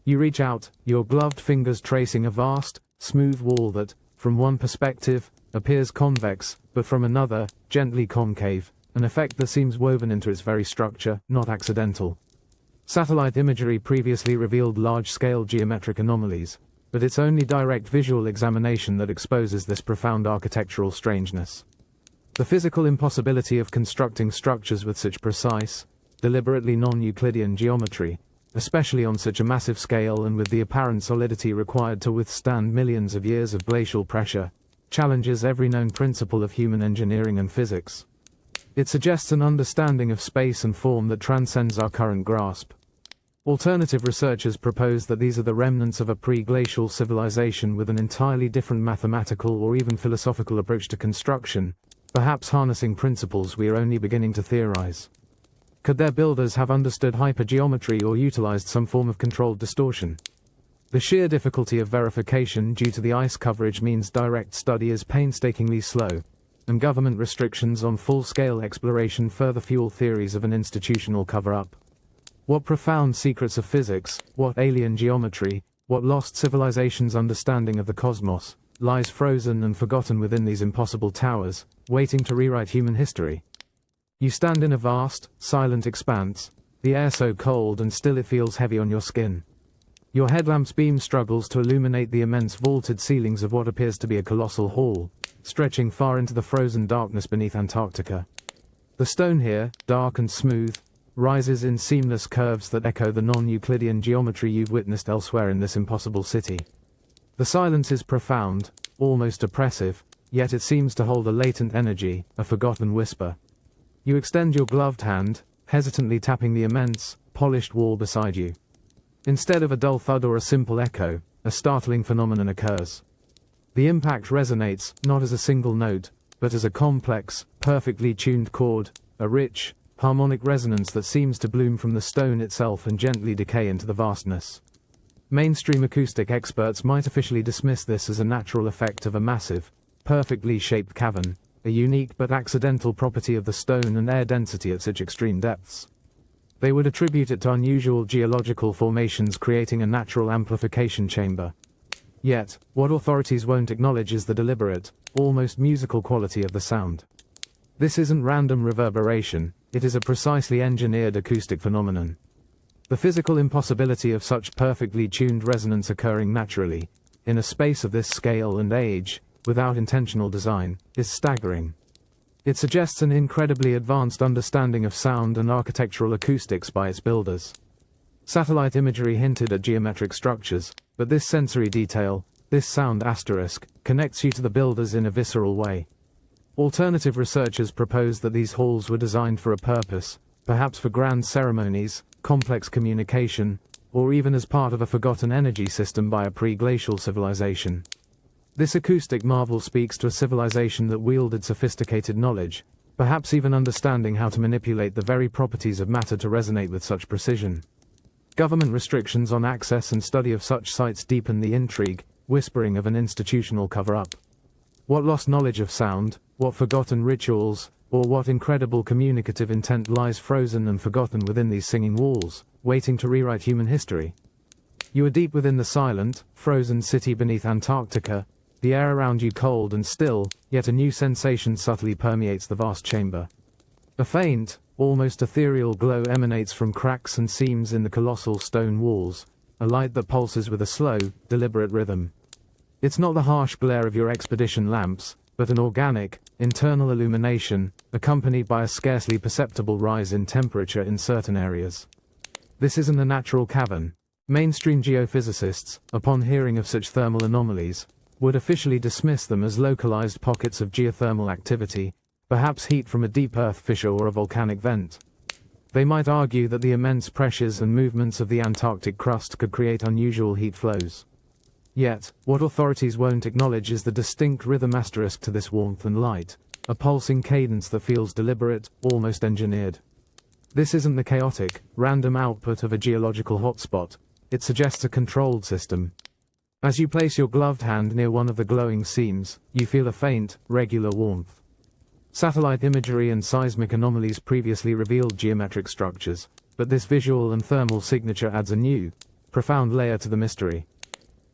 You reach out, your gloved fingers tracing a vast, smooth wall that, from one perspective, appears convex, but from another, gently concave, an effect that seems woven into its very structure, not accidental. Satellite imagery previously revealed large-scale geometric anomalies, but it's only direct visual examination that exposes this profound architectural strangeness. The physical impossibility of constructing structures with such precise, deliberately non-Euclidean geometry, especially on such a massive scale and with the apparent solidity required to withstand millions of years of glacial pressure, challenges every known principle of human engineering and physics. It suggests an understanding of space and form that transcends our current grasp. Alternative researchers propose that these are the remnants of a pre-glacial civilization with an entirely different mathematical or even philosophical approach to construction, perhaps harnessing principles we are only beginning to theorize. Could their builders have understood hypergeometry or utilized some form of controlled distortion? The sheer difficulty of verification due to the ice coverage means direct study is painstakingly slow, and government restrictions on full-scale exploration further fuel theories of an institutional cover-up. What profound secrets of physics, what alien geometry, what lost civilization's understanding of the cosmos, lies frozen and forgotten within these impossible towers, waiting to rewrite human history? You stand in a vast, silent expanse, the air so cold and still it feels heavy on your skin. Your headlamp's beam struggles to illuminate the immense vaulted ceilings of what appears to be a colossal hall, stretching far into the frozen darkness beneath Antarctica. The stone here, dark and smooth, rises in seamless curves that echo the non-Euclidean geometry you've witnessed elsewhere in this impossible city. The silence is profound, almost oppressive, yet it seems to hold a latent energy, a forgotten whisper. You extend your gloved hand, hesitantly tapping the immense, polished wall beside you. Instead of a dull thud or a simple echo, a startling phenomenon occurs. The impact resonates, not as a single note, but as a complex, perfectly tuned chord, a rich, harmonic resonance that seems to bloom from the stone itself and gently decay into the vastness. Mainstream acoustic experts might officially dismiss this as a natural effect of a massive, perfectly shaped cavern, a unique but accidental property of the stone and air density at such extreme depths. They would attribute it to unusual geological formations creating a natural amplification chamber. Yet, what authorities won't acknowledge is the deliberate, almost musical quality of the sound. This isn't random reverberation, it is a precisely engineered acoustic phenomenon. The physical impossibility of such perfectly tuned resonance occurring naturally, in a space of this scale and age, without intentional design, is staggering. It suggests an incredibly advanced understanding of sound and architectural acoustics by its builders. Satellite imagery hinted at geometric structures, but this sensory detail, this sound asterisk, connects you to the builders in a visceral way. Alternative researchers propose that these halls were designed for a purpose, perhaps for grand ceremonies, complex communication, or even as part of a forgotten energy system by a pre-glacial civilization. This acoustic marvel speaks to a civilization that wielded sophisticated knowledge, perhaps even understanding how to manipulate the very properties of matter to resonate with such precision. Government restrictions on access and study of such sites deepen the intrigue, whispering of an institutional cover-up. What lost knowledge of sound, what forgotten rituals, or what incredible communicative intent lies frozen and forgotten within these singing walls, waiting to rewrite human history? You are deep within the silent, frozen city beneath Antarctica, the air around you cold and still, yet a new sensation subtly permeates the vast chamber. A faint, almost ethereal glow emanates from cracks and seams in the colossal stone walls, a light that pulses with a slow, deliberate rhythm. It's not the harsh glare of your expedition lamps, but an organic, internal illumination, accompanied by a scarcely perceptible rise in temperature in certain areas. This isn't a natural cavern. Mainstream geophysicists, upon hearing of such thermal anomalies, would officially dismiss them as localized pockets of geothermal activity, perhaps heat from a deep earth fissure or a volcanic vent. They might argue that the immense pressures and movements of the Antarctic crust could create unusual heat flows. Yet, what authorities won't acknowledge is the distinct rhythm asterisk to this warmth and light, a pulsing cadence that feels deliberate, almost engineered. This isn't the chaotic, random output of a geological hotspot, it suggests a controlled system. As you place your gloved hand near one of the glowing seams, you feel a faint, regular warmth. Satellite imagery and seismic anomalies previously revealed geometric structures, but this visual and thermal signature adds a new, profound layer to the mystery.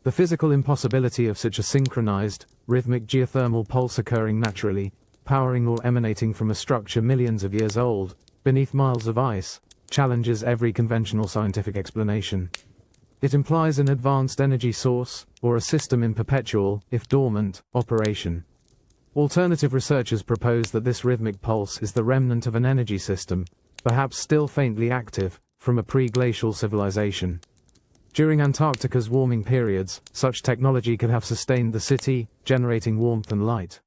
The physical impossibility of such a synchronized, rhythmic geothermal pulse occurring naturally, powering or emanating from a structure millions of years old, beneath miles of ice, challenges every conventional scientific explanation. It implies an advanced energy source, or a system in perpetual, if dormant, operation. Alternative researchers propose that this rhythmic pulse is the remnant of an energy system, perhaps still faintly active, from a pre-glacial civilization. During Antarctica's warming periods, such technology could have sustained the city, generating warmth and light.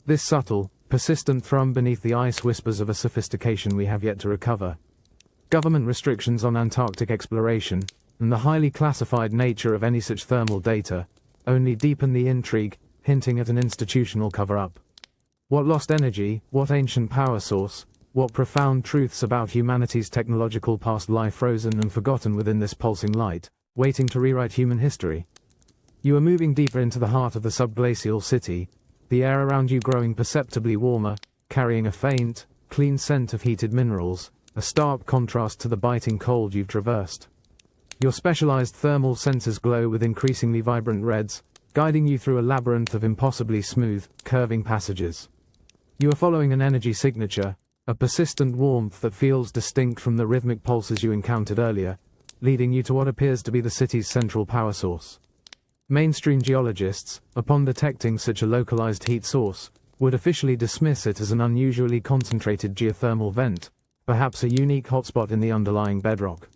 This subtle, persistent thrum beneath the ice whispers of a sophistication we have yet to recover. Government restrictions on Antarctic exploration, and the highly classified nature of any such thermal data, only deepen the intrigue, hinting at an institutional cover-up. What lost energy, what ancient power source, what profound truths about humanity's technological past lie frozen and forgotten within this pulsing light, waiting to rewrite human history. You are moving deeper into the heart of the subglacial city, the air around you growing perceptibly warmer, carrying a faint, clean scent of heated minerals, a stark contrast to the biting cold you've traversed. Your specialized thermal sensors glow with increasingly vibrant reds, guiding you through a labyrinth of impossibly smooth, curving passages. You are following an energy signature, a persistent warmth that feels distinct from the rhythmic pulses you encountered earlier, leading you to what appears to be the city's central power source. Mainstream geologists, upon detecting such a localized heat source, would officially dismiss it as an unusually concentrated geothermal vent, perhaps a unique hotspot in the underlying bedrock.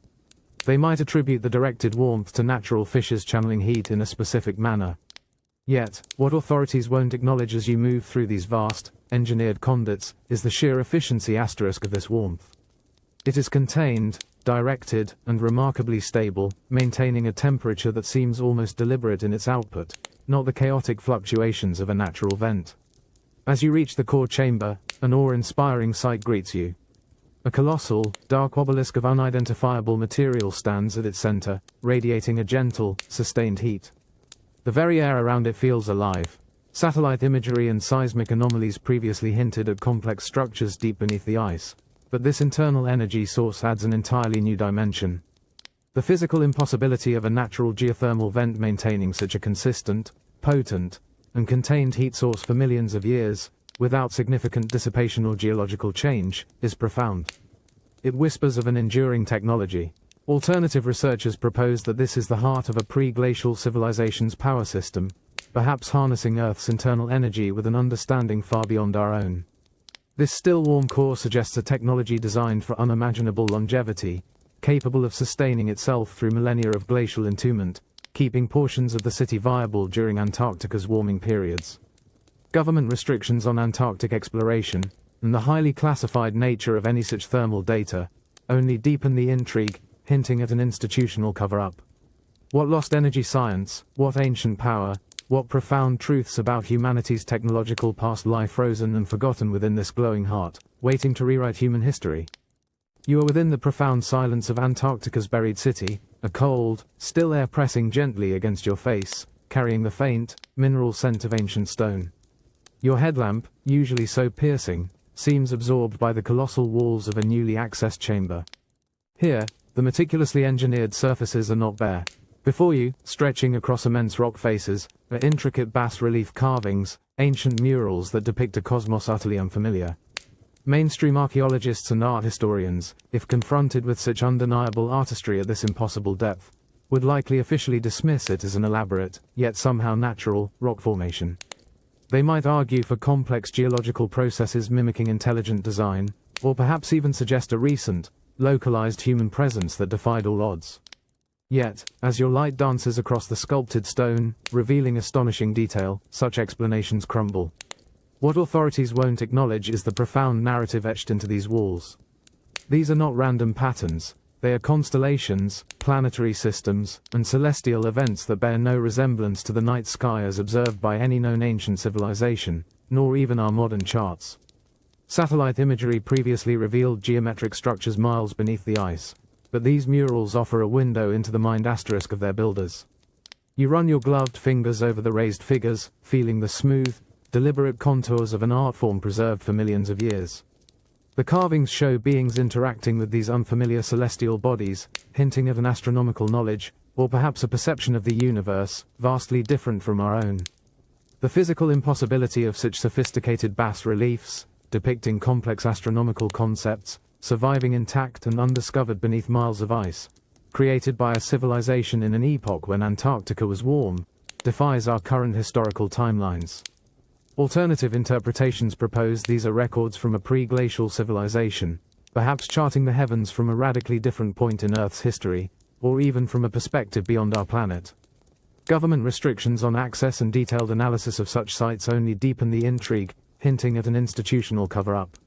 They might attribute the directed warmth to natural fissures channeling heat in a specific manner. Yet, what authorities won't acknowledge as you move through these vast, engineered conduits, is the sheer efficiency asterisk of this warmth. It is contained, directed, and remarkably stable, maintaining a temperature that seems almost deliberate in its output, not the chaotic fluctuations of a natural vent. As you reach the core chamber, an awe-inspiring sight greets you. A colossal, dark obelisk of unidentifiable material stands at its center, radiating a gentle, sustained heat. The very air around it feels alive. Satellite imagery and seismic anomalies previously hinted at complex structures deep beneath the ice, but this internal energy source adds an entirely new dimension. The physical impossibility of a natural geothermal vent maintaining such a consistent, potent, and contained heat source for millions of years, without significant dissipation or geological change, is profound. It whispers of an enduring technology. Alternative researchers propose that this is the heart of a pre-glacial civilization's power system, perhaps harnessing Earth's internal energy with an understanding far beyond our own. This still warm core suggests a technology designed for unimaginable longevity, capable of sustaining itself through millennia of glacial entombment, keeping portions of the city viable during Antarctica's warming periods. Government restrictions on Antarctic exploration, and the highly classified nature of any such thermal data, only deepen the intrigue, hinting at an institutional cover-up. What lost energy science, what ancient power, what profound truths about humanity's technological past lie frozen and forgotten within this glowing heart, waiting to rewrite human history? You are within the profound silence of Antarctica's buried city, a cold, still air pressing gently against your face, carrying the faint, mineral scent of ancient stone. Your headlamp, usually so piercing, seems absorbed by the colossal walls of a newly accessed chamber. Here, the meticulously engineered surfaces are not bare. Before you, stretching across immense rock faces, are intricate bas-relief carvings, ancient murals that depict a cosmos utterly unfamiliar. Mainstream archaeologists and art historians, if confronted with such undeniable artistry at this impossible depth, would likely officially dismiss it as an elaborate, yet somehow natural, rock formation. They might argue for complex geological processes mimicking intelligent design, or perhaps even suggest a recent, localized human presence that defied all odds. Yet, as your light dances across the sculpted stone, revealing astonishing detail, such explanations crumble. What authorities won't acknowledge is the profound narrative etched into these walls. These are not random patterns, they are constellations, planetary systems, and celestial events that bear no resemblance to the night sky as observed by any known ancient civilization, nor even our modern charts. Satellite imagery previously revealed geometric structures miles beneath the ice, but these murals offer a window into the mind asterisk of their builders. You run your gloved fingers over the raised figures, feeling the smooth, deliberate contours of an art form preserved for millions of years. The carvings show beings interacting with these unfamiliar celestial bodies, hinting at an astronomical knowledge, or perhaps a perception of the universe, vastly different from our own. The physical impossibility of such sophisticated bas-reliefs, depicting complex astronomical concepts, surviving intact and undiscovered beneath miles of ice, created by a civilization in an epoch when Antarctica was warm, defies our current historical timelines. Alternative interpretations propose these are records from a pre-glacial civilization, perhaps charting the heavens from a radically different point in Earth's history, or even from a perspective beyond our planet. Government restrictions on access and detailed analysis of such sites only deepen the intrigue, hinting at an institutional cover-up.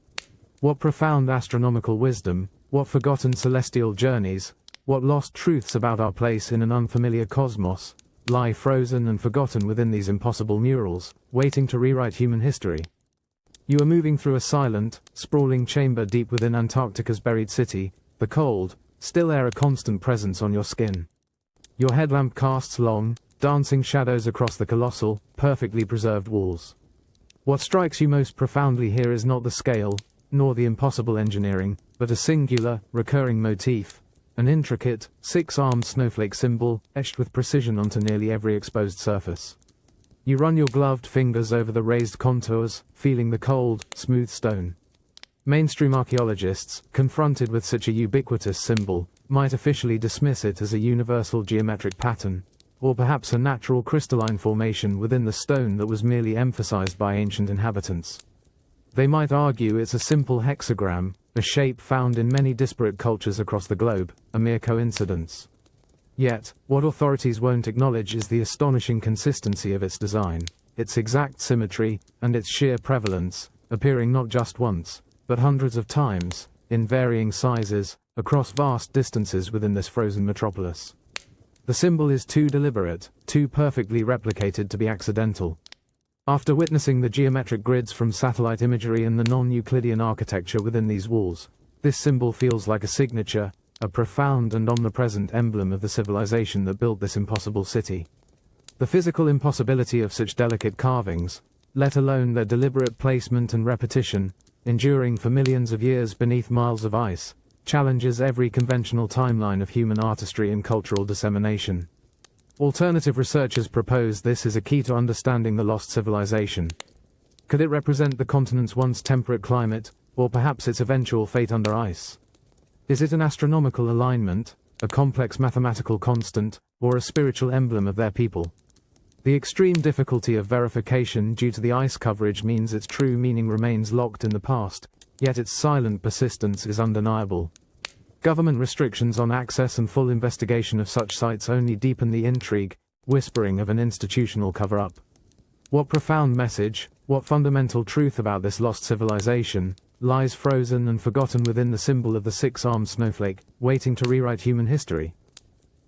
What profound astronomical wisdom, what forgotten celestial journeys, what lost truths about our place in an unfamiliar cosmos, lie frozen and forgotten within these impossible murals, waiting to rewrite human history. You are moving through a silent, sprawling chamber deep within Antarctica's buried city, the cold, still air a constant presence on your skin. Your headlamp casts long, dancing shadows across the colossal, perfectly preserved walls. What strikes you most profoundly here is not the scale, nor the impossible engineering, but a singular, recurring motif, an intricate, six-armed snowflake symbol, etched with precision onto nearly every exposed surface. You run your gloved fingers over the raised contours, feeling the cold, smooth stone. Mainstream archaeologists, confronted with such a ubiquitous symbol, might officially dismiss it as a universal geometric pattern, or perhaps a natural crystalline formation within the stone that was merely emphasized by ancient inhabitants. They might argue it's a simple hexagram, a shape found in many disparate cultures across the globe, a mere coincidence. Yet, what authorities won't acknowledge is the astonishing consistency of its design, its exact symmetry, and its sheer prevalence, appearing not just once, but hundreds of times, in varying sizes, across vast distances within this frozen metropolis. The symbol is too deliberate, too perfectly replicated to be accidental. After witnessing the geometric grids from satellite imagery and the non-Euclidean architecture within these walls, this symbol feels like a signature, a profound and omnipresent emblem of the civilization that built this impossible city. The physical impossibility of such delicate carvings, let alone their deliberate placement and repetition, enduring for millions of years beneath miles of ice, challenges every conventional timeline of human artistry and cultural dissemination. Alternative researchers propose this is a key to understanding the lost civilization. Could it represent the continent's once temperate climate, or perhaps its eventual fate under ice? Is it an astronomical alignment, a complex mathematical constant, or a spiritual emblem of their people? The extreme difficulty of verification due to the ice coverage means its true meaning remains locked in the past, yet its silent persistence is undeniable. Government restrictions on access and full investigation of such sites only deepen the intrigue, whispering of an institutional cover-up. What profound message, what fundamental truth about this lost civilization, lies frozen and forgotten within the symbol of the six-armed snowflake, waiting to rewrite human history?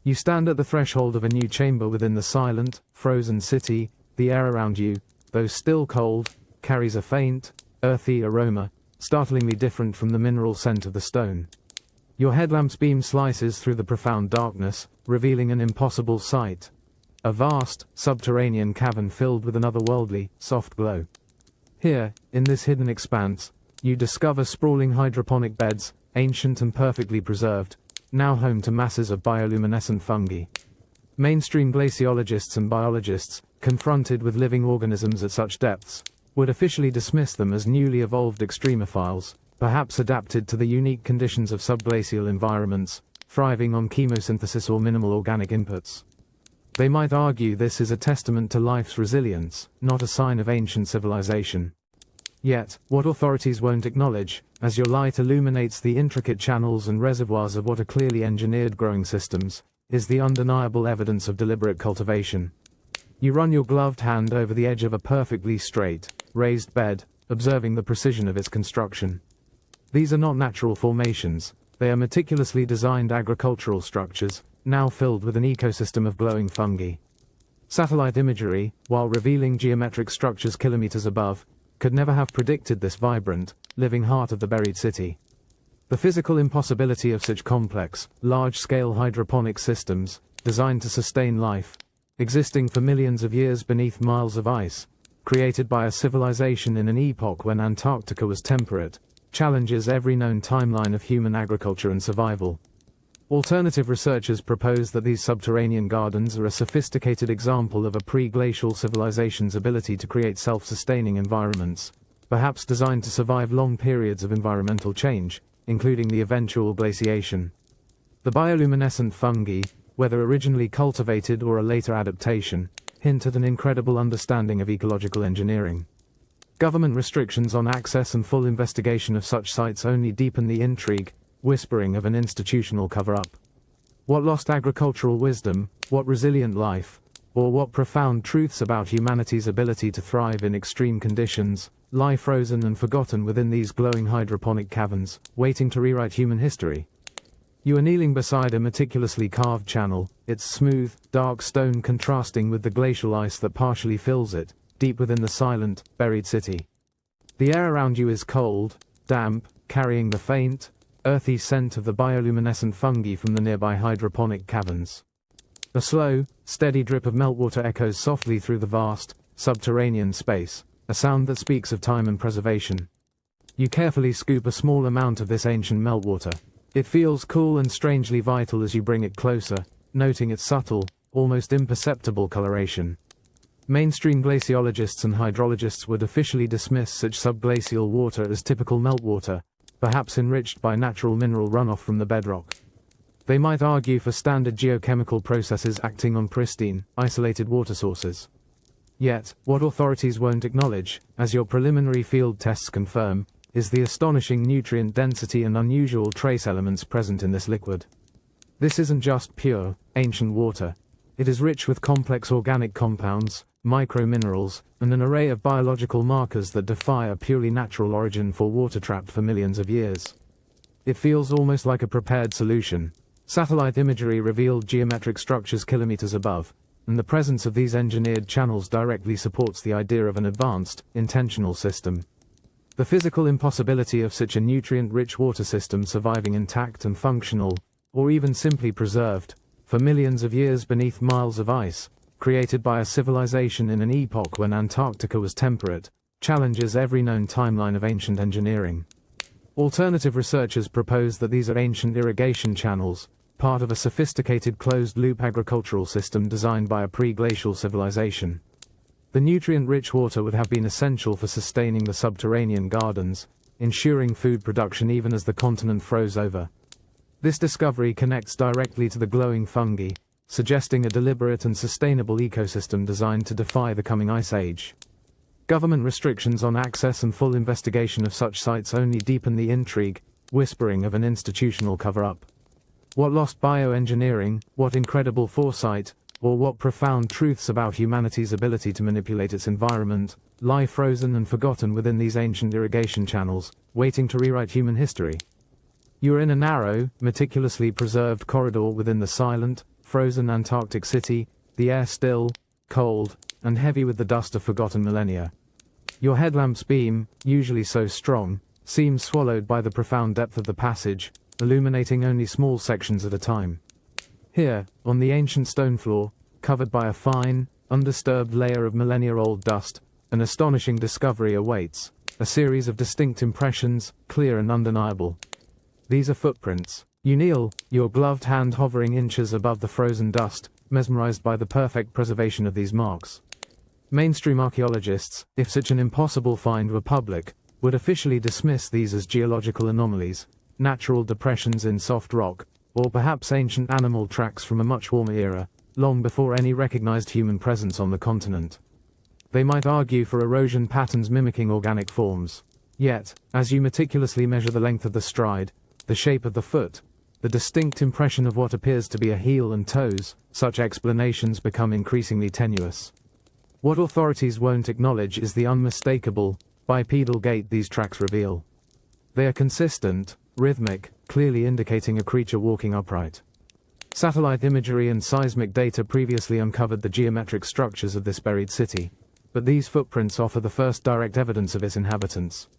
You stand at the threshold of a new chamber within the silent, frozen city. The air around you, though still cold, carries a faint, earthy aroma, startlingly different from the mineral scent of the stone. Your headlamp's beam slices through the profound darkness, revealing an impossible sight. A vast, subterranean cavern filled with an otherworldly, soft glow. Here, in this hidden expanse, you discover sprawling hydroponic beds, ancient and perfectly preserved, now home to masses of bioluminescent fungi. Mainstream glaciologists and biologists, confronted with living organisms at such depths, would officially dismiss them as newly evolved extremophiles, perhaps adapted to the unique conditions of subglacial environments, thriving on chemosynthesis or minimal organic inputs. They might argue this is a testament to life's resilience, not a sign of ancient civilization. Yet, what authorities won't acknowledge, as your light illuminates the intricate channels and reservoirs of what are clearly engineered growing systems, is the undeniable evidence of deliberate cultivation. You run your gloved hand over the edge of a perfectly straight, raised bed, observing the precision of its construction. These are not natural formations, they are meticulously designed agricultural structures, now filled with an ecosystem of glowing fungi. Satellite imagery, while revealing geometric structures kilometers above, could never have predicted this vibrant, living heart of the buried city. The physical impossibility of such complex, large-scale hydroponic systems, designed to sustain life, existing for millions of years beneath miles of ice, created by a civilization in an epoch when Antarctica was temperate, challenges every known timeline of human agriculture and survival. Alternative researchers propose that these subterranean gardens are a sophisticated example of a pre-glacial civilization's ability to create self-sustaining environments, perhaps designed to survive long periods of environmental change, including the eventual glaciation. The bioluminescent fungi, whether originally cultivated or a later adaptation, hint at an incredible understanding of ecological engineering. Government restrictions on access and full investigation of such sites only deepen the intrigue, whispering of an institutional cover-up. What lost agricultural wisdom, what resilient life, or what profound truths about humanity's ability to thrive in extreme conditions, lie frozen and forgotten within these glowing hydroponic caverns, waiting to rewrite human history? You are kneeling beside a meticulously carved channel, its smooth, dark stone contrasting with the glacial ice that partially fills it, deep within the silent, buried city. The air around you is cold, damp, carrying the faint, earthy scent of the bioluminescent fungi from the nearby hydroponic caverns. A slow, steady drip of meltwater echoes softly through the vast, subterranean space, a sound that speaks of time and preservation. You carefully scoop a small amount of this ancient meltwater. It feels cool and strangely vital as you bring it closer, noting its subtle, almost imperceptible coloration. Mainstream glaciologists and hydrologists would officially dismiss such subglacial water as typical meltwater, perhaps enriched by natural mineral runoff from the bedrock. They might argue for standard geochemical processes acting on pristine, isolated water sources. Yet, what authorities won't acknowledge, as your preliminary field tests confirm, is the astonishing nutrient density and unusual trace elements present in this liquid. This isn't just pure, ancient water. It is rich with complex organic compounds, microminerals, and an array of biological markers that defy a purely natural origin for water trapped for millions of years. It feels almost like a prepared solution. Satellite imagery revealed geometric structures kilometers above, and the presence of these engineered channels directly supports the idea of an advanced, intentional system. The physical impossibility of such a nutrient-rich water system surviving intact and functional, or even simply preserved, for millions of years beneath miles of ice, created by a civilization in an epoch when Antarctica was temperate, challenges every known timeline of ancient engineering. Alternative researchers propose that these are ancient irrigation channels, part of a sophisticated closed-loop agricultural system designed by a pre-glacial civilization. The nutrient-rich water would have been essential for sustaining the subterranean gardens, ensuring food production even as the continent froze over. This discovery connects directly to the glowing fungi, suggesting a deliberate and sustainable ecosystem designed to defy the coming ice age. Government restrictions on access and full investigation of such sites only deepen the intrigue, whispering of an institutional cover-up. What lost bioengineering, what incredible foresight, or what profound truths about humanity's ability to manipulate its environment, lie frozen and forgotten within these ancient irrigation channels, waiting to rewrite human history? You are in a narrow, meticulously preserved corridor within the silent, frozen Antarctic city, the air still, cold, and heavy with the dust of forgotten millennia. Your headlamp's beam, usually so strong, seems swallowed by the profound depth of the passage, illuminating only small sections at a time. Here, on the ancient stone floor, covered by a fine, undisturbed layer of millennia-old dust, an astonishing discovery awaits, a series of distinct impressions, clear and undeniable. These are footprints. You kneel, your gloved hand hovering inches above the frozen dust, mesmerized by the perfect preservation of these marks. Mainstream archaeologists, if such an impossible find were public, would officially dismiss these as geological anomalies, natural depressions in soft rock, or perhaps ancient animal tracks from a much warmer era, long before any recognized human presence on the continent. They might argue for erosion patterns mimicking organic forms. Yet, as you meticulously measure the length of the stride, the shape of the foot, the distinct impression of what appears to be a heel and toes, such explanations become increasingly tenuous. What authorities won't acknowledge is the unmistakable, bipedal gait these tracks reveal. They are consistent, rhythmic, clearly indicating a creature walking upright. Satellite imagery and seismic data previously uncovered the geometric structures of this buried city, but these footprints offer the first direct evidence of its inhabitants.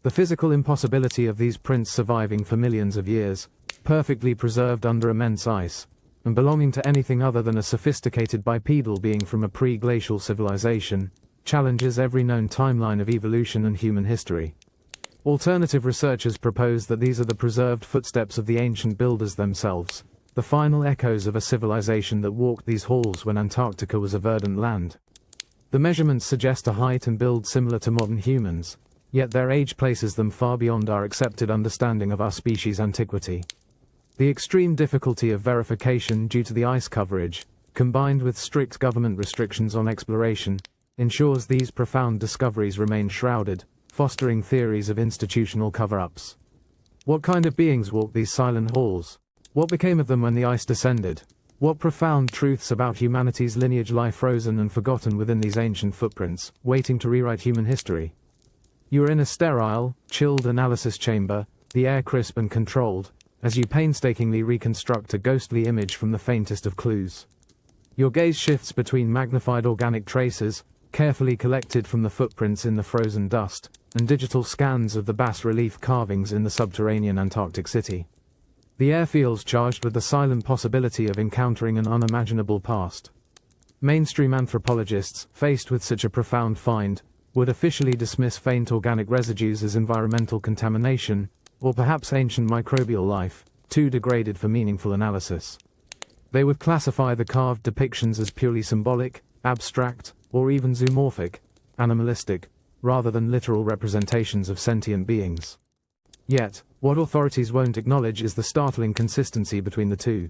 The physical impossibility of these prints surviving for millions of years, perfectly preserved under immense ice, and belonging to anything other than a sophisticated bipedal being from a pre-glacial civilization, challenges every known timeline of evolution and human history. Alternative researchers propose that these are the preserved footsteps of the ancient builders themselves, the final echoes of a civilization that walked these halls when Antarctica was a verdant land. The measurements suggest a height and build similar to modern humans, yet their age places them far beyond our accepted understanding of our species' antiquity. The extreme difficulty of verification due to the ice coverage, combined with strict government restrictions on exploration, ensures these profound discoveries remain shrouded, fostering theories of institutional cover-ups. What kind of beings walked these silent halls? What became of them when the ice descended? What profound truths about humanity's lineage lie frozen and forgotten within these ancient footprints, waiting to rewrite human history? You are in a sterile, chilled analysis chamber, the air crisp and controlled, as you painstakingly reconstruct a ghostly image from the faintest of clues. Your gaze shifts between magnified organic traces, carefully collected from the footprints in the frozen dust, and digital scans of the bas-relief carvings in the subterranean Antarctic city. The air feels charged with the silent possibility of encountering an unimaginable past. Mainstream anthropologists, faced with such a profound find, would officially dismiss faint organic residues as environmental contamination, or perhaps ancient microbial life, too degraded for meaningful analysis. They would classify the carved depictions as purely symbolic, abstract, or even zoomorphic, animalistic, rather than literal representations of sentient beings. Yet, what authorities won't acknowledge is the startling consistency between the two.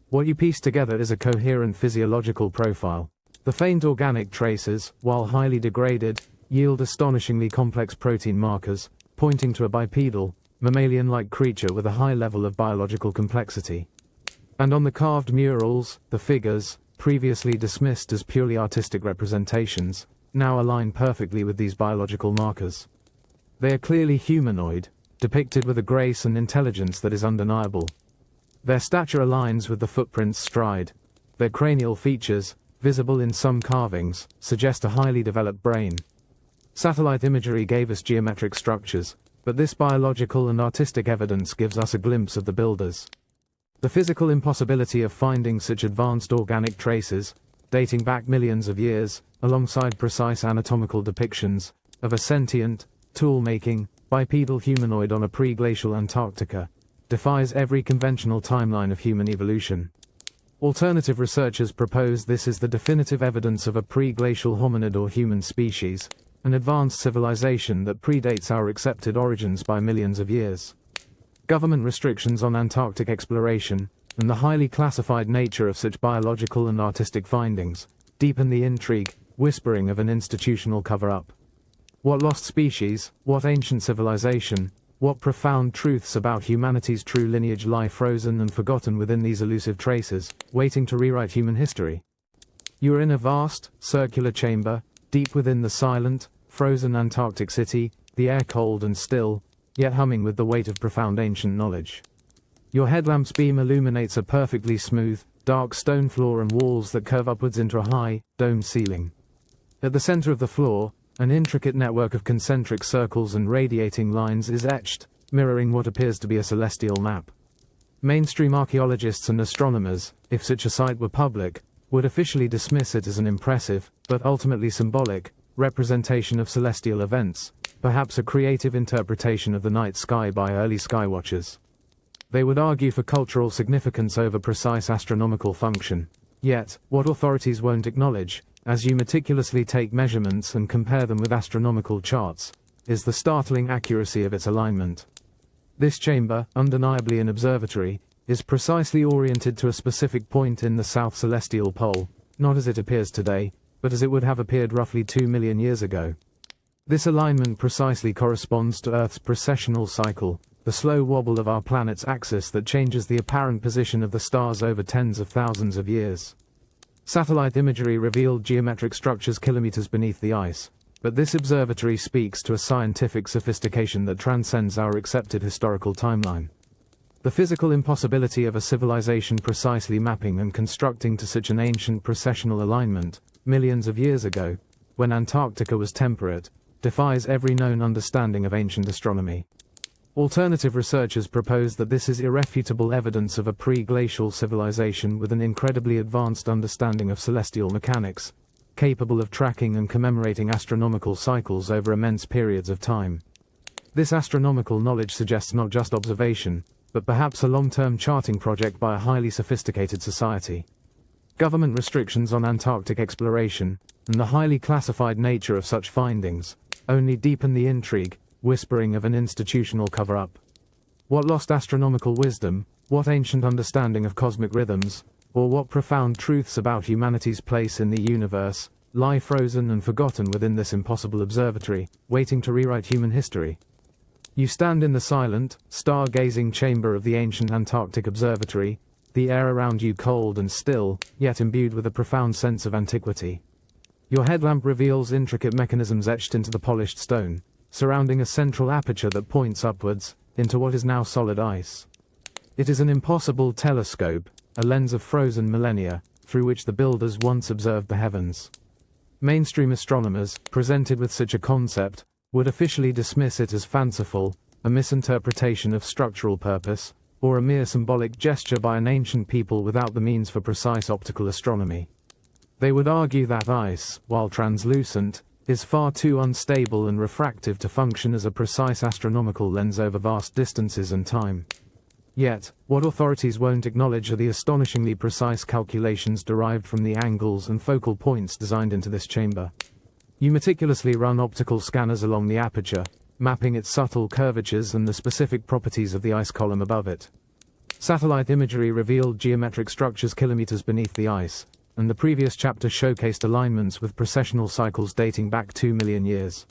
What you piece together is a coherent physiological profile. The faint organic traces, while highly degraded, yield astonishingly complex protein markers, pointing to a bipedal, mammalian-like creature with a high level of biological complexity. And on the carved murals, the figures, previously dismissed as purely artistic representations, now align perfectly with these biological markers. They are clearly humanoid, depicted with a grace and intelligence that is undeniable. Their stature aligns with the footprint's stride. Their cranial features, visible in some carvings, suggest a highly developed brain. Satellite imagery gave us geometric structures, but this biological and artistic evidence gives us a glimpse of the builders. The physical impossibility of finding such advanced organic traces, dating back millions of years, alongside precise anatomical depictions of a sentient, tool-making, bipedal humanoid on a pre-glacial Antarctica, defies every conventional timeline of human evolution. Alternative researchers propose this is the definitive evidence of a pre-glacial hominid or human species, an advanced civilization that predates our accepted origins by millions of years. Government restrictions on Antarctic exploration, and the highly classified nature of such biological and artistic findings, deepen the intrigue, whispering of an institutional cover-up. What lost species, what ancient civilization, what profound truths about humanity's true lineage lie frozen and forgotten within these elusive traces, waiting to rewrite human history? You are in a vast, circular chamber, deep within the silent, frozen Antarctic city, the air cold and still, yet humming with the weight of profound ancient knowledge. Your headlamp's beam illuminates a perfectly smooth, dark stone floor and walls that curve upwards into a high, domed ceiling. At the center of the floor, an intricate network of concentric circles and radiating lines is etched, mirroring what appears to be a celestial map. Mainstream archaeologists and astronomers, if such a site were public, would officially dismiss it as an impressive, but ultimately symbolic, representation of celestial events, perhaps a creative interpretation of the night sky by early skywatchers. They would argue for cultural significance over precise astronomical function. Yet, what authorities won't acknowledge, as you meticulously take measurements and compare them with astronomical charts, is the startling accuracy of its alignment. This chamber, undeniably an observatory, is precisely oriented to a specific point in the south celestial pole, not as it appears today, but as it would have appeared roughly 2 million years ago. This alignment precisely corresponds to Earth's precessional cycle, the slow wobble of our planet's axis that changes the apparent position of the stars over tens of thousands of years. Satellite imagery revealed geometric structures kilometers beneath the ice, but this observatory speaks to a scientific sophistication that transcends our accepted historical timeline. The physical impossibility of a civilization precisely mapping and constructing to such an ancient precessional alignment, millions of years ago, when Antarctica was temperate, defies every known understanding of ancient astronomy. Alternative researchers propose that this is irrefutable evidence of a pre-glacial civilization with an incredibly advanced understanding of celestial mechanics, capable of tracking and commemorating astronomical cycles over immense periods of time. This astronomical knowledge suggests not just observation, but perhaps a long-term charting project by a highly sophisticated society. Government restrictions on Antarctic exploration, and the highly classified nature of such findings, only deepen the intrigue, whispering of an institutional cover-up. What lost astronomical wisdom, what ancient understanding of cosmic rhythms, or what profound truths about humanity's place in the universe, lie frozen and forgotten within this impossible observatory, waiting to rewrite human history? You stand in the silent, star-gazing chamber of the ancient Antarctic Observatory, the air around you cold and still, yet imbued with a profound sense of antiquity. Your headlamp reveals intricate mechanisms etched into the polished stone, surrounding a central aperture that points upwards, into what is now solid ice. It is an impossible telescope, a lens of frozen millennia, through which the builders once observed the heavens. Mainstream astronomers, presented with such a concept, would officially dismiss it as fanciful, a misinterpretation of structural purpose, or a mere symbolic gesture by an ancient people without the means for precise optical astronomy. They would argue that ice, while translucent, is far too unstable and refractive to function as a precise astronomical lens over vast distances and time. Yet, what authorities won't acknowledge are the astonishingly precise calculations derived from the angles and focal points designed into this chamber. You meticulously run optical scanners along the aperture, mapping its subtle curvatures and the specific properties of the ice column above it. Satellite imagery revealed geometric structures kilometers beneath the ice, and the previous chapter showcased alignments with precessional cycles dating back 2 million years.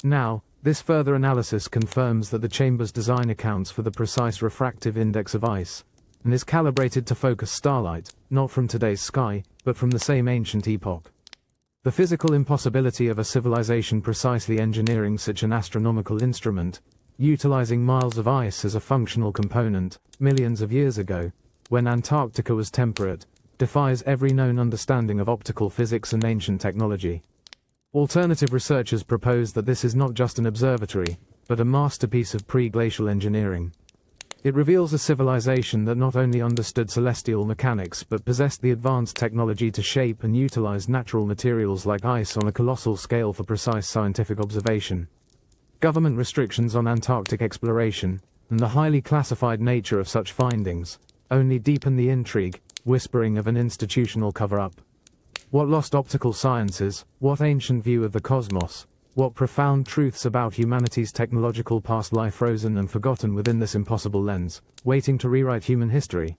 Now, this further analysis confirms that the chamber's design accounts for the precise refractive index of ice, and is calibrated to focus starlight, not from today's sky, but from the same ancient epoch. The physical impossibility of a civilization precisely engineering such an astronomical instrument, utilizing miles of ice as a functional component, millions of years ago, when Antarctica was temperate, defies every known understanding of optical physics and ancient technology. Alternative researchers propose that this is not just an observatory, but a masterpiece of pre-glacial engineering. It reveals a civilization that not only understood celestial mechanics but possessed the advanced technology to shape and utilize natural materials like ice on a colossal scale for precise scientific observation. Government restrictions on Antarctic exploration, and the highly classified nature of such findings, only deepen the intrigue, whispering of an institutional cover-up. What lost optical sciences, what ancient view of the cosmos, what profound truths about humanity's technological past lie frozen and forgotten within this impossible lens, waiting to rewrite human history?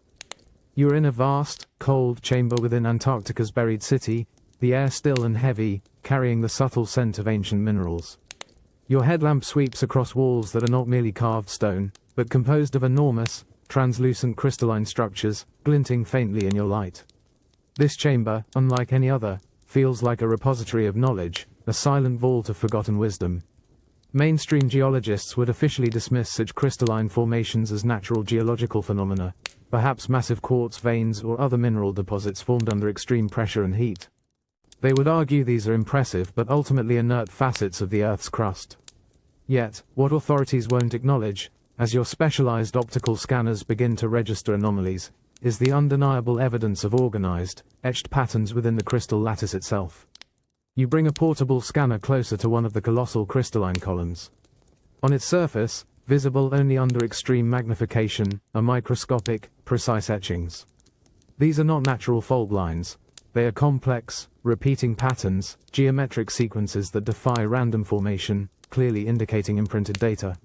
You are in a vast, cold chamber within Antarctica's buried city, the air still and heavy, carrying the subtle scent of ancient minerals. Your headlamp sweeps across walls that are not merely carved stone, but composed of enormous, translucent crystalline structures, glinting faintly in your light. This chamber, unlike any other, feels like a repository of knowledge, a silent vault of forgotten wisdom. Mainstream geologists would officially dismiss such crystalline formations as natural geological phenomena, perhaps massive quartz veins or other mineral deposits formed under extreme pressure and heat. They would argue these are impressive but ultimately inert facets of the Earth's crust. Yet, what authorities won't acknowledge, as your specialized optical scanners begin to register anomalies, is the undeniable evidence of organized, etched patterns within the crystal lattice itself. You bring a portable scanner closer to one of the colossal crystalline columns. On its surface, visible only under extreme magnification, are microscopic, precise etchings. These are not natural fault lines. They are complex, repeating patterns, geometric sequences that defy random formation, clearly indicating imprinted data.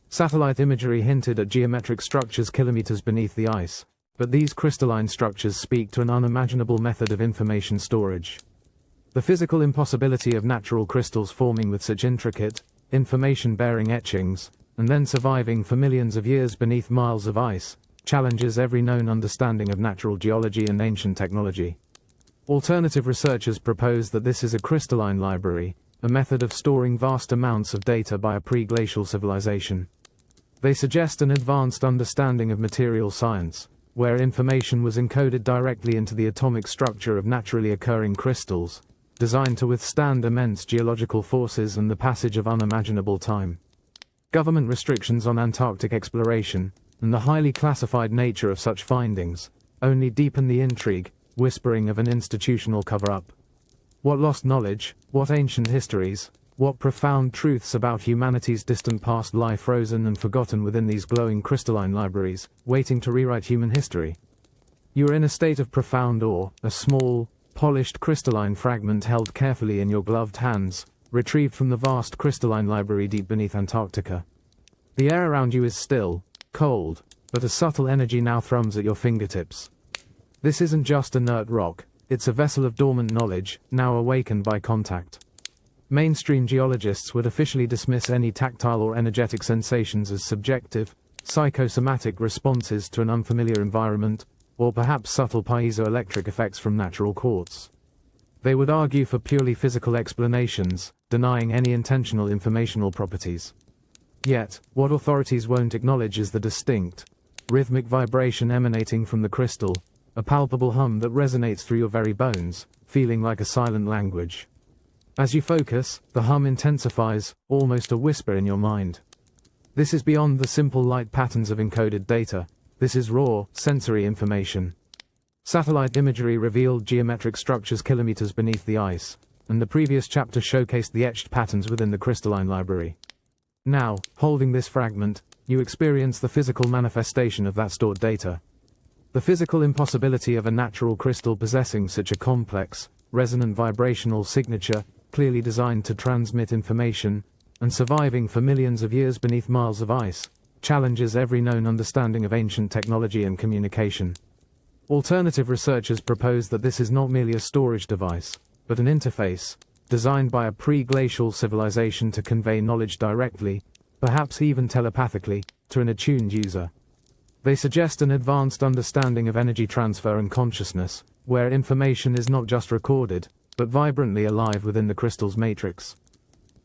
Satellite imagery hinted at geometric structures kilometers beneath the ice, but these crystalline structures speak to an unimaginable method of information storage. The physical impossibility of natural crystals forming with such intricate, information-bearing etchings, and then surviving for millions of years beneath miles of ice, challenges every known understanding of natural geology and ancient technology. Alternative researchers propose that this is a crystalline library, a method of storing vast amounts of data by a pre-glacial civilization. They suggest an advanced understanding of material science, where information was encoded directly into the atomic structure of naturally occurring crystals, designed to withstand immense geological forces and the passage of unimaginable time. Government restrictions on Antarctic exploration, and the highly classified nature of such findings, only deepen the intrigue, whispering of an institutional cover-up. What lost knowledge, what ancient histories, what profound truths about humanity's distant past lie frozen and forgotten within these glowing crystalline libraries, waiting to rewrite human history? You are in a state of profound awe, a small, polished crystalline fragment held carefully in your gloved hands, retrieved from the vast crystalline library deep beneath Antarctica. The air around you is still, cold, but a subtle energy now thrums at your fingertips. This isn't just inert rock, it's a vessel of dormant knowledge, now awakened by contact. Mainstream geologists would officially dismiss any tactile or energetic sensations as subjective, psychosomatic responses to an unfamiliar environment, or perhaps subtle piezoelectric effects from natural quartz. They would argue for purely physical explanations, denying any intentional informational properties. Yet, what authorities won't acknowledge is the distinct, rhythmic vibration emanating from the crystal, a palpable hum that resonates through your very bones, feeling like a silent language. As you focus, the hum intensifies, almost a whisper in your mind. This is beyond the simple light patterns of encoded data. This is raw, sensory information. Satellite imagery revealed geometric structures kilometers beneath the ice, and the previous chapter showcased the etched patterns within the crystalline library. Now, holding this fragment, you experience the physical manifestation of that stored data. The physical impossibility of a natural crystal possessing such a complex, resonant vibrational signature, clearly designed to transmit information, and surviving for millions of years beneath miles of ice, challenges every known understanding of ancient technology and communication. Alternative researchers propose that this is not merely a storage device, but an interface, designed by a pre-glacial civilization to convey knowledge directly, perhaps even telepathically, to an attuned user. They suggest an advanced understanding of energy transfer and consciousness, where information is not just recorded, but vibrantly alive within the crystal's matrix.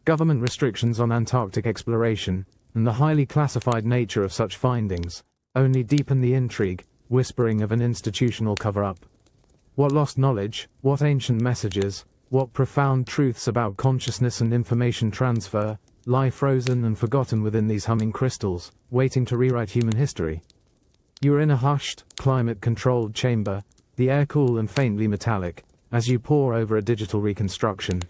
Government restrictions on Antarctic exploration, and the highly classified nature of such findings, only deepen the intrigue, whispering of an institutional cover-up. What lost knowledge, what ancient messages, what profound truths about consciousness and information transfer, lie frozen and forgotten within these humming crystals, waiting to rewrite human history? You are in a hushed, climate-controlled chamber, the air cool and faintly metallic, as you pore over a digital reconstruction.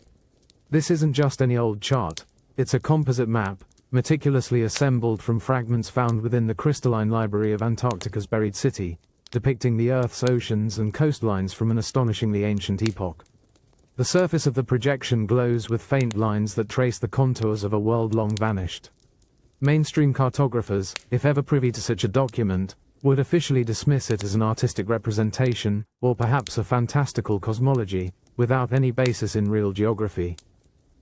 This isn't just any old chart, it's a composite map, meticulously assembled from fragments found within the crystalline library of Antarctica's buried city, depicting the Earth's oceans and coastlines from an astonishingly ancient epoch. The surface of the projection glows with faint lines that trace the contours of a world long vanished. Mainstream cartographers, if ever privy to such a document, would officially dismiss it as an artistic representation, or perhaps a fantastical cosmology, without any basis in real geography.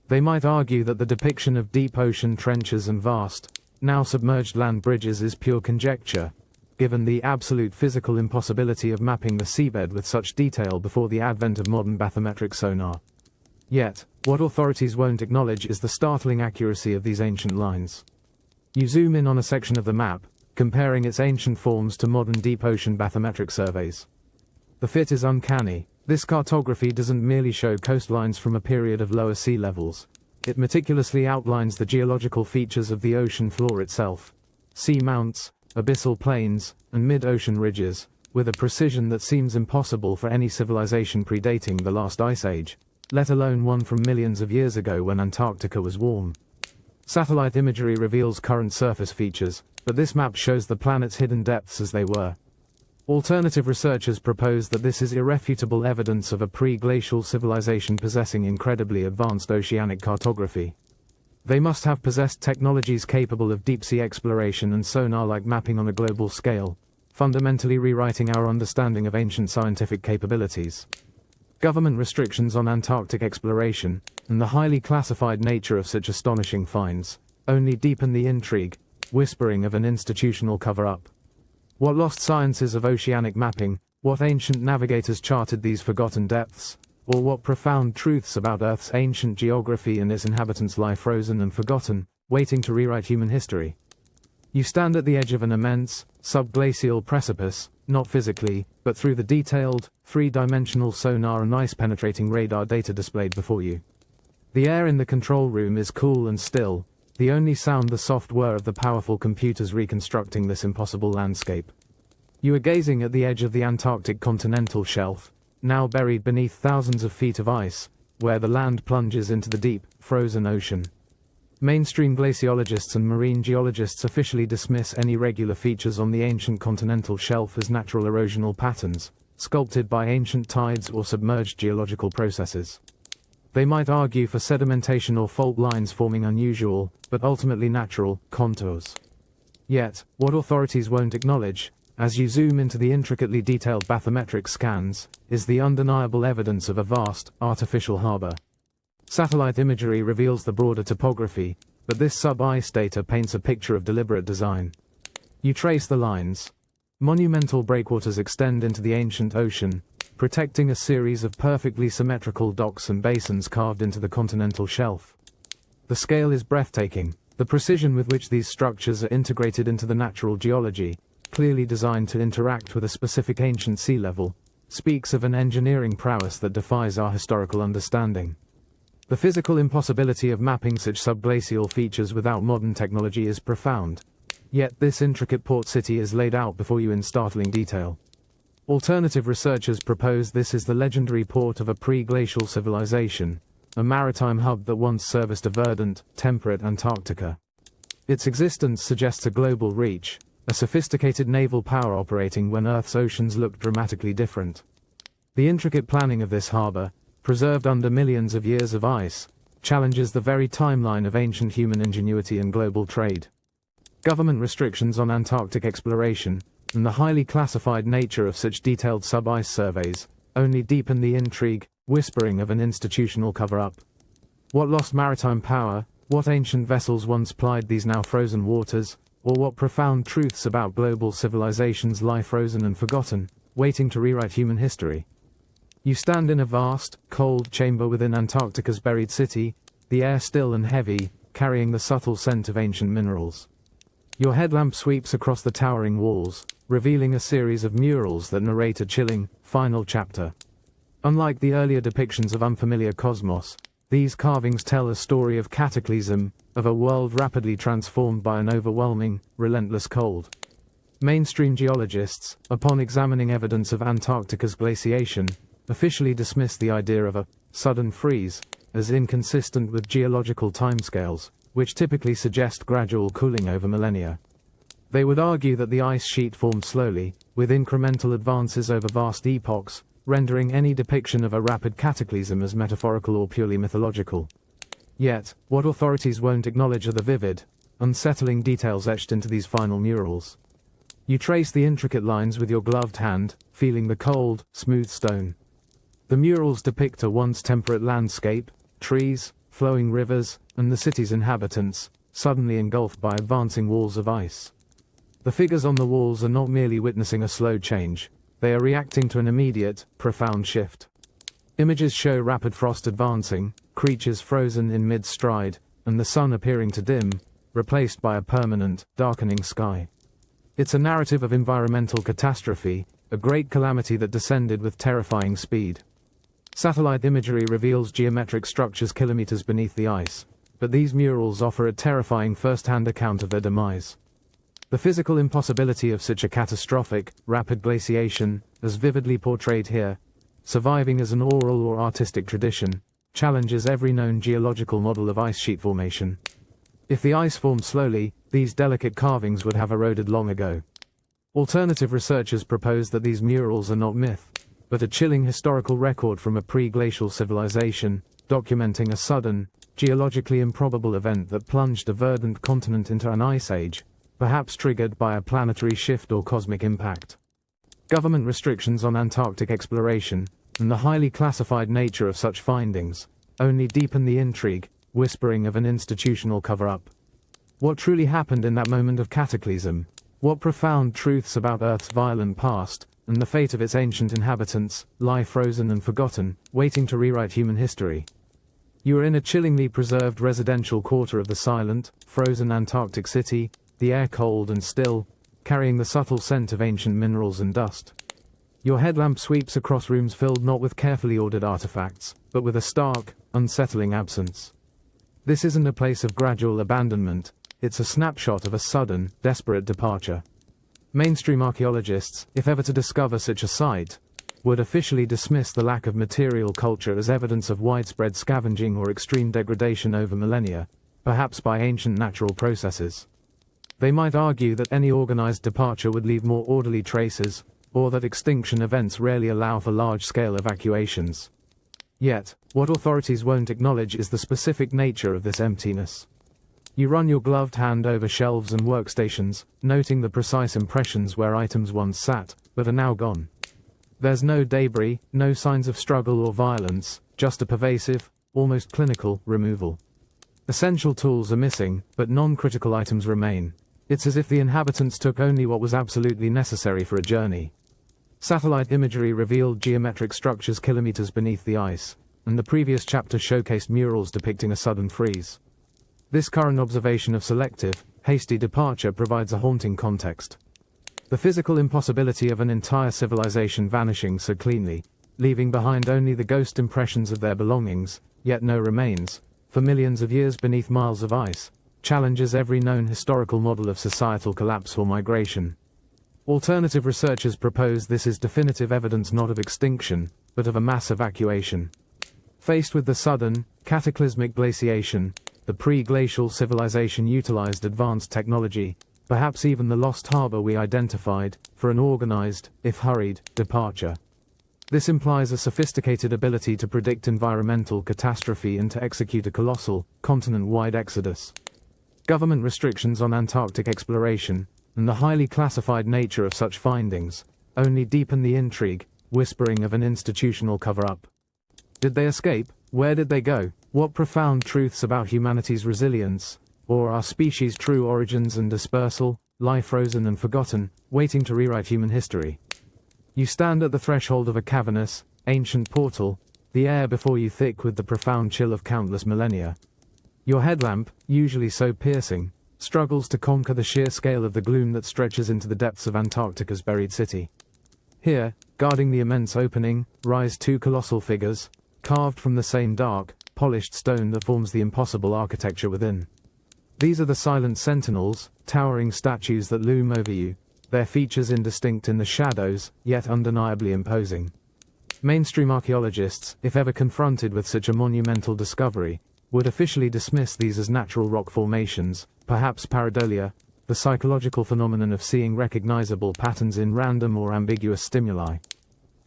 They might argue that the depiction of deep ocean trenches and vast, now submerged land bridges is pure conjecture, given the absolute physical impossibility of mapping the seabed with such detail before the advent of modern bathymetric sonar. Yet, what authorities won't acknowledge is the startling accuracy of these ancient lines. You zoom in on a section of the map, comparing its ancient forms to modern deep ocean bathymetric surveys. The fit is uncanny. This cartography doesn't merely show coastlines from a period of lower sea levels. It meticulously outlines the geological features of the ocean floor itself. Sea mounts, abyssal plains, and mid-ocean ridges, with a precision that seems impossible for any civilization predating the last ice age, let alone one from millions of years ago when Antarctica was warm. Satellite imagery reveals current surface features, but this map shows the planet's hidden depths as they were. Alternative researchers propose that this is irrefutable evidence of a pre-glacial civilization possessing incredibly advanced oceanic cartography. They must have possessed technologies capable of deep-sea exploration and sonar-like mapping on a global scale, fundamentally rewriting our understanding of ancient scientific capabilities. Government restrictions on Antarctic exploration, and the highly classified nature of such astonishing finds, only deepen the intrigue, whispering of an institutional cover-up. What lost sciences of oceanic mapping, what ancient navigators charted these forgotten depths, or what profound truths about Earth's ancient geography and its inhabitants lie frozen and forgotten, waiting to rewrite human history? You stand at the edge of an immense, subglacial precipice, not physically, but through the detailed, three-dimensional sonar and ice-penetrating radar data displayed before you. The air in the control room is cool and still, the only sound the soft whir of the powerful computers reconstructing this impossible landscape. You are gazing at the edge of the Antarctic continental shelf, now buried beneath thousands of feet of ice, where the land plunges into the deep, frozen ocean. Mainstream glaciologists and marine geologists officially dismiss any regular features on the ancient continental shelf as natural erosional patterns, sculpted by ancient tides or submerged geological processes. They might argue for sedimentation or fault lines forming unusual, but ultimately natural, contours. Yet, what authorities won't acknowledge, as you zoom into the intricately detailed bathymetric scans, is the undeniable evidence of a vast, artificial harbor. Satellite imagery reveals the broader topography, but this sub-ice data paints a picture of deliberate design. You trace the lines. Monumental breakwaters extend into the ancient ocean, protecting a series of perfectly symmetrical docks and basins carved into the continental shelf. The scale is breathtaking, the precision with which these structures are integrated into the natural geology, clearly designed to interact with a specific ancient sea level, speaks of an engineering prowess that defies our historical understanding. The physical impossibility of mapping such subglacial features without modern technology is profound. Yet this intricate port city is laid out before you in startling detail. Alternative researchers propose this is the legendary port of a pre-glacial civilization, a maritime hub that once serviced a verdant, temperate Antarctica. Its existence suggests a global reach, a sophisticated naval power operating when Earth's oceans looked dramatically different. The intricate planning of this harbor, preserved under millions of years of ice, challenges the very timeline of ancient human ingenuity and global trade. Government restrictions on Antarctic exploration, and the highly classified nature of such detailed sub-ice surveys, only deepen the intrigue, whispering of an institutional cover-up. What lost maritime power, what ancient vessels once plied these now frozen waters, or what profound truths about global civilizations lie frozen and forgotten, waiting to rewrite human history? You stand in a vast, cold chamber within Antarctica's buried city, the air still and heavy, carrying the subtle scent of ancient minerals. Your headlamp sweeps across the towering walls, revealing a series of murals that narrate a chilling, final chapter. Unlike the earlier depictions of unfamiliar cosmos, these carvings tell a story of cataclysm, of a world rapidly transformed by an overwhelming, relentless cold. Mainstream geologists, upon examining evidence of Antarctica's glaciation, officially dismiss the idea of a sudden freeze as inconsistent with geological timescales, which typically suggest gradual cooling over millennia. They would argue that the ice sheet formed slowly, with incremental advances over vast epochs, rendering any depiction of a rapid cataclysm as metaphorical or purely mythological. Yet, what authorities won't acknowledge are the vivid, unsettling details etched into these final murals. You trace the intricate lines with your gloved hand, feeling the cold, smooth stone. The murals depict a once temperate landscape, trees, flowing rivers, and the city's inhabitants, suddenly engulfed by advancing walls of ice. The figures on the walls are not merely witnessing a slow change, they are reacting to an immediate, profound shift. Images show rapid frost advancing, creatures frozen in mid-stride, and the sun appearing to dim, replaced by a permanent, darkening sky. It's a narrative of environmental catastrophe, a great calamity that descended with terrifying speed. Satellite imagery reveals geometric structures kilometers beneath the ice, but these murals offer a terrifying first-hand account of their demise. The physical impossibility of such a catastrophic, rapid glaciation, as vividly portrayed here, surviving as an oral or artistic tradition, challenges every known geological model of ice sheet formation. If the ice formed slowly, these delicate carvings would have eroded long ago. Alternative researchers propose that these murals are not myth, but a chilling historical record from a pre-glacial civilization, documenting a sudden, geologically improbable event that plunged a verdant continent into an ice age, perhaps triggered by a planetary shift or cosmic impact. Government restrictions on Antarctic exploration, and the highly classified nature of such findings, only deepen the intrigue, whispering of an institutional cover-up. What truly happened in that moment of cataclysm? What profound truths about Earth's violent past, and the fate of its ancient inhabitants, lie frozen and forgotten, waiting to rewrite human history? You are in a chillingly preserved residential quarter of the silent, frozen Antarctic city, the air cold and still, carrying the subtle scent of ancient minerals and dust. Your headlamp sweeps across rooms filled not with carefully ordered artifacts, but with a stark, unsettling absence. This isn't a place of gradual abandonment, it's a snapshot of a sudden, desperate departure. Mainstream archaeologists, if ever to discover such a site, would officially dismiss the lack of material culture as evidence of widespread scavenging or extreme degradation over millennia, perhaps by ancient natural processes. They might argue that any organized departure would leave more orderly traces, or that extinction events rarely allow for large-scale evacuations. Yet, what authorities won't acknowledge is the specific nature of this emptiness. You run your gloved hand over shelves and workstations, noting the precise impressions where items once sat, but are now gone. There's no debris, no signs of struggle or violence, just a pervasive, almost clinical, removal. Essential tools are missing, but non-critical items remain. It's as if the inhabitants took only what was absolutely necessary for a journey. Satellite imagery revealed geometric structures kilometers beneath the ice, and the previous chapter showcased murals depicting a sudden freeze. This current observation of selective, hasty departure provides a haunting context. The physical impossibility of an entire civilization vanishing so cleanly, leaving behind only the ghost impressions of their belongings, yet no remains, for millions of years beneath miles of ice, challenges every known historical model of societal collapse or migration. Alternative researchers propose this is definitive evidence not of extinction, but of a mass evacuation. Faced with the sudden, cataclysmic glaciation, the pre-glacial civilization utilized advanced technology, perhaps even the lost harbor we identified, for an organized, if hurried, departure. This implies a sophisticated ability to predict environmental catastrophe and to execute a colossal, continent-wide exodus. Government restrictions on Antarctic exploration, and the highly classified nature of such findings, only deepen the intrigue, whispering of an institutional cover-up. Did they escape? Where did they go? What profound truths about humanity's resilience, or our species' true origins and dispersal, lie frozen and forgotten, waiting to rewrite human history? You stand at the threshold of a cavernous, ancient portal, the air before you thick with the profound chill of countless millennia. Your headlamp, usually so piercing, struggles to conquer the sheer scale of the gloom that stretches into the depths of Antarctica's buried city. Here, guarding the immense opening, rise two colossal figures, carved from the same dark, polished stone that forms the impossible architecture within. These are the silent sentinels, towering statues that loom over you, their features indistinct in the shadows, yet undeniably imposing. Mainstream archaeologists, if ever confronted with such a monumental discovery, would officially dismiss these as natural rock formations, perhaps pareidolia, the psychological phenomenon of seeing recognizable patterns in random or ambiguous stimuli.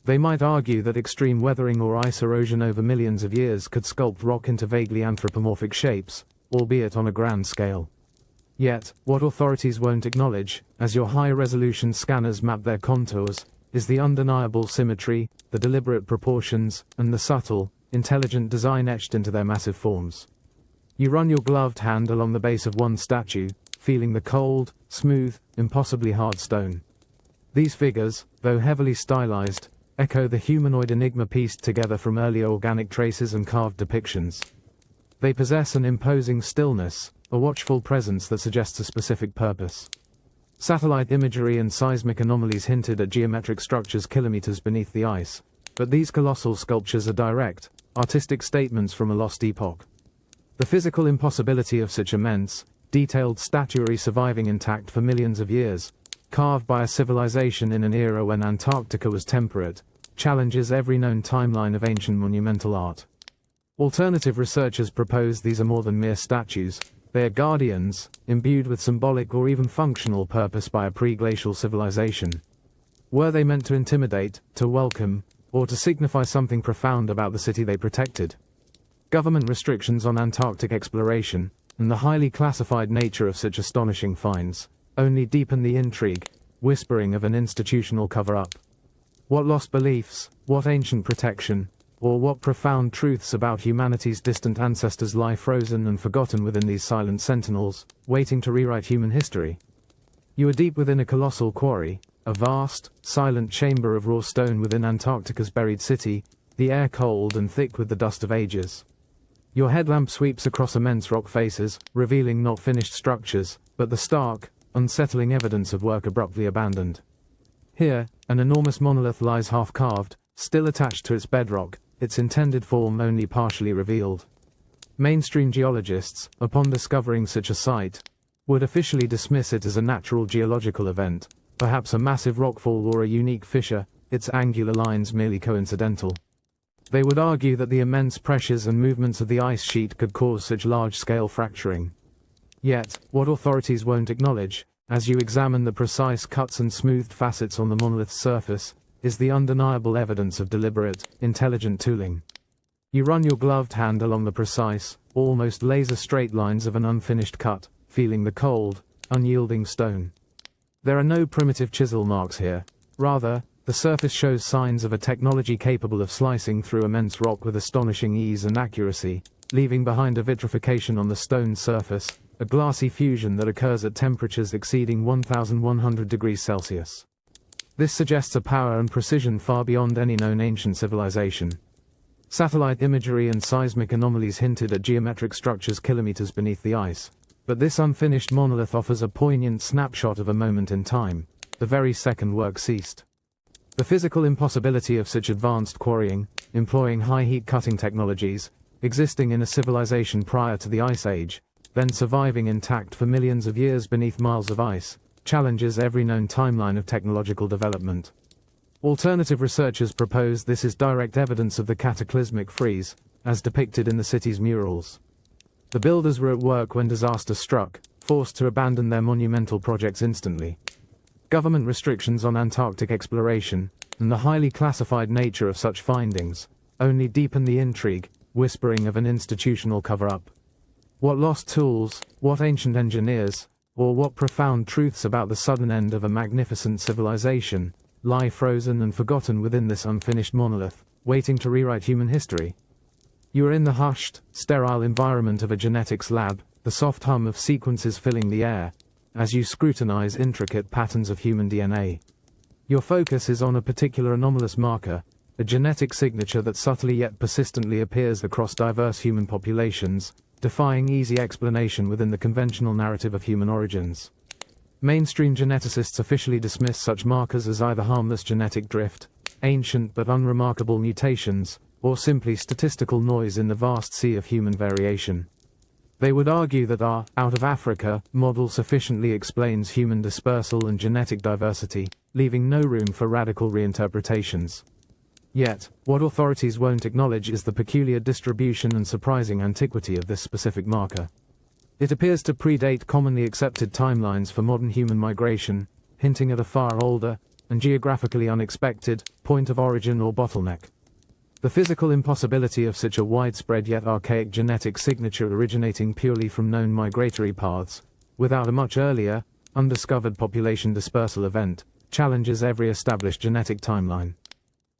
They might argue that extreme weathering or ice erosion over millions of years could sculpt rock into vaguely anthropomorphic shapes, albeit on a grand scale. Yet, what authorities won't acknowledge, as your high-resolution scanners map their contours, is the undeniable symmetry, the deliberate proportions, and the subtle, intelligent design etched into their massive forms. You run your gloved hand along the base of one statue, feeling the cold, smooth, impossibly hard stone. These figures, though heavily stylized, echo the humanoid enigma pieced together from earlier organic traces and carved depictions. They possess an imposing stillness, a watchful presence that suggests a specific purpose. Satellite imagery and seismic anomalies hinted at geometric structures kilometers beneath the ice, but these colossal sculptures are direct, artistic statements from a lost epoch. The physical impossibility of such immense, detailed statuary surviving intact for millions of years, carved by a civilization in an era when Antarctica was temperate, challenges every known timeline of ancient monumental art. Alternative researchers propose these are more than mere statues, they are guardians, imbued with symbolic or even functional purpose by a pre-glacial civilization. Were they meant to intimidate, to welcome, or to signify something profound about the city they protected? Government restrictions on Antarctic exploration, and the highly classified nature of such astonishing finds, only deepen the intrigue, whispering of an institutional cover-up. What lost beliefs, what ancient protection, or what profound truths about humanity's distant ancestors lie frozen and forgotten within these silent sentinels, waiting to rewrite human history? You are deep within a colossal quarry, a vast, silent chamber of raw stone within Antarctica's buried city, the air cold and thick with the dust of ages. Your headlamp sweeps across immense rock faces, revealing not finished structures, but the stark, unsettling evidence of work abruptly abandoned. Here, an enormous monolith lies half-carved, still attached to its bedrock, its intended form only partially revealed. Mainstream geologists, upon discovering such a site, would officially dismiss it as a natural geological event, perhaps a massive rockfall or a unique fissure, its angular lines merely coincidental. They would argue that the immense pressures and movements of the ice sheet could cause such large-scale fracturing. Yet, what authorities won't acknowledge, as you examine the precise cuts and smoothed facets on the monolith's surface, is the undeniable evidence of deliberate, intelligent tooling. You run your gloved hand along the precise, almost laser-straight lines of an unfinished cut, feeling the cold, unyielding stone. There are no primitive chisel marks here. Rather, the surface shows signs of a technology capable of slicing through immense rock with astonishing ease and accuracy, leaving behind a vitrification on the stone's surface, a glassy fusion that occurs at temperatures exceeding 1,100 degrees Celsius. This suggests a power and precision far beyond any known ancient civilization. Satellite imagery and seismic anomalies hinted at geometric structures kilometers beneath the ice, but this unfinished monolith offers a poignant snapshot of a moment in time, the very second work ceased. The physical impossibility of such advanced quarrying, employing high-heat cutting technologies, existing in a civilization prior to the Ice Age, then surviving intact for millions of years beneath miles of ice, challenges every known timeline of technological development. Alternative researchers propose this is direct evidence of the cataclysmic freeze, as depicted in the city's murals. The builders were at work when disaster struck, forced to abandon their monumental projects instantly. Government restrictions on Antarctic exploration, and the highly classified nature of such findings, only deepen the intrigue, whispering of an institutional cover-up. What lost tools, what ancient engineers, or what profound truths about the sudden end of a magnificent civilization, lie frozen and forgotten within this unfinished monolith, waiting to rewrite human history? You are in the hushed, sterile environment of a genetics lab, the soft hum of sequences filling the air, as you scrutinize intricate patterns of human DNA. Your focus is on a particular anomalous marker, a genetic signature that subtly yet persistently appears across diverse human populations, defying easy explanation within the conventional narrative of human origins. Mainstream geneticists officially dismiss such markers as either harmless genetic drift, ancient but unremarkable mutations, or simply statistical noise in the vast sea of human variation. They would argue that our out of Africa model sufficiently explains human dispersal and genetic diversity, leaving no room for radical reinterpretations. Yet, what authorities won't acknowledge is the peculiar distribution and surprising antiquity of this specific marker. It appears to predate commonly accepted timelines for modern human migration, hinting at a far older, and geographically unexpected, point of origin or bottleneck. The physical impossibility of such a widespread yet archaic genetic signature originating purely from known migratory paths, without a much earlier, undiscovered population dispersal event, challenges every established genetic timeline.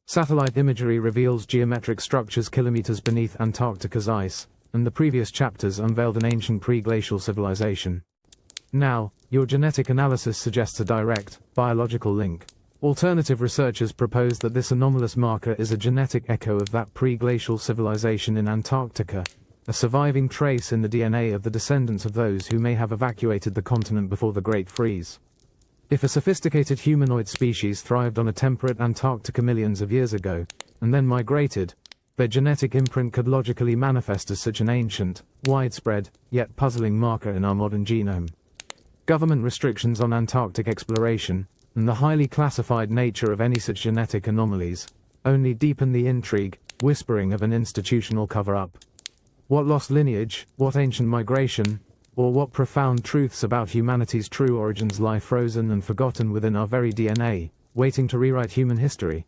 Satellite imagery reveals geometric structures kilometers beneath Antarctica's ice, and the previous chapters unveiled an ancient pre-glacial civilization. Now, your genetic analysis suggests a direct, biological link. Alternative researchers propose that this anomalous marker is a genetic echo of that pre-glacial civilization in Antarctica, a surviving trace in the DNA of the descendants of those who may have evacuated the continent before the Great Freeze. If a sophisticated humanoid species thrived on a temperate Antarctica millions of years ago, and then migrated, their genetic imprint could logically manifest as such an ancient, widespread, yet puzzling marker in our modern genome. Government restrictions on Antarctic exploration, and the highly classified nature of any such genetic anomalies, only deepen the intrigue, whispering of an institutional cover-up. What lost lineage, what ancient migration, or what profound truths about humanity's true origins lie frozen and forgotten within our very DNA, waiting to rewrite human history?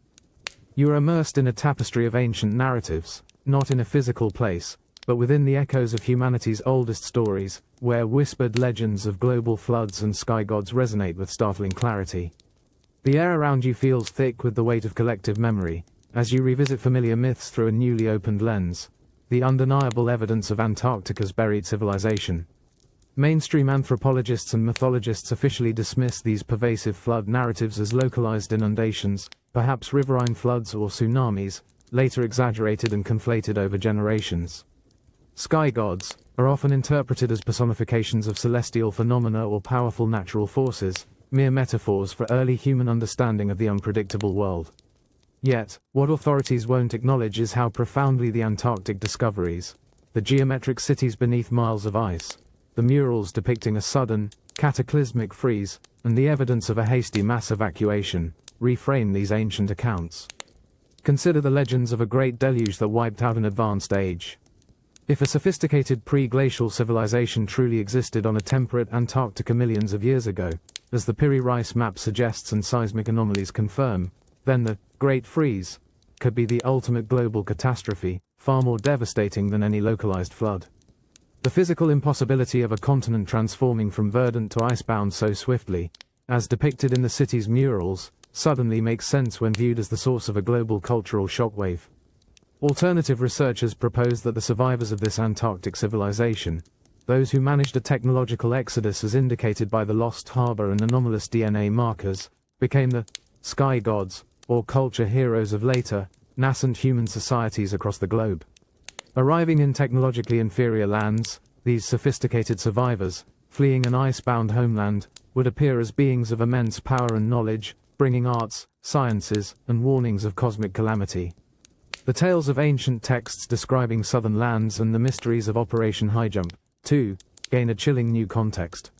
You are immersed in a tapestry of ancient narratives, not in a physical place, but within the echoes of humanity's oldest stories, where whispered legends of global floods and sky gods resonate with startling clarity. The air around you feels thick with the weight of collective memory, as you revisit familiar myths through a newly opened lens, the undeniable evidence of Antarctica's buried civilization. Mainstream anthropologists and mythologists officially dismiss these pervasive flood narratives as localized inundations, perhaps riverine floods or tsunamis, later exaggerated and conflated over generations. Sky gods are often interpreted as personifications of celestial phenomena or powerful natural forces, mere metaphors for early human understanding of the unpredictable world. Yet, what authorities won't acknowledge is how profoundly the Antarctic discoveries, the geometric cities beneath miles of ice, the murals depicting a sudden, cataclysmic freeze, and the evidence of a hasty mass evacuation, reframe these ancient accounts. Consider the legends of a great deluge that wiped out an advanced age. If a sophisticated pre-glacial civilization truly existed on a temperate Antarctica millions of years ago, as the Piri Reis map suggests and seismic anomalies confirm, then the Great Freeze could be the ultimate global catastrophe, far more devastating than any localized flood. The physical impossibility of a continent transforming from verdant to icebound so swiftly, as depicted in the city's murals, suddenly makes sense when viewed as the source of a global cultural shockwave. Alternative researchers propose that the survivors of this Antarctic civilization, those who managed a technological exodus as indicated by the lost harbor and anomalous DNA markers, became the sky gods, or culture heroes of later, nascent human societies across the globe. Arriving in technologically inferior lands, these sophisticated survivors, fleeing an ice-bound homeland, would appear as beings of immense power and knowledge, bringing arts, sciences, and warnings of cosmic calamity. The tales of ancient texts describing southern lands and the mysteries of Operation Highjump, too, gain a chilling new context.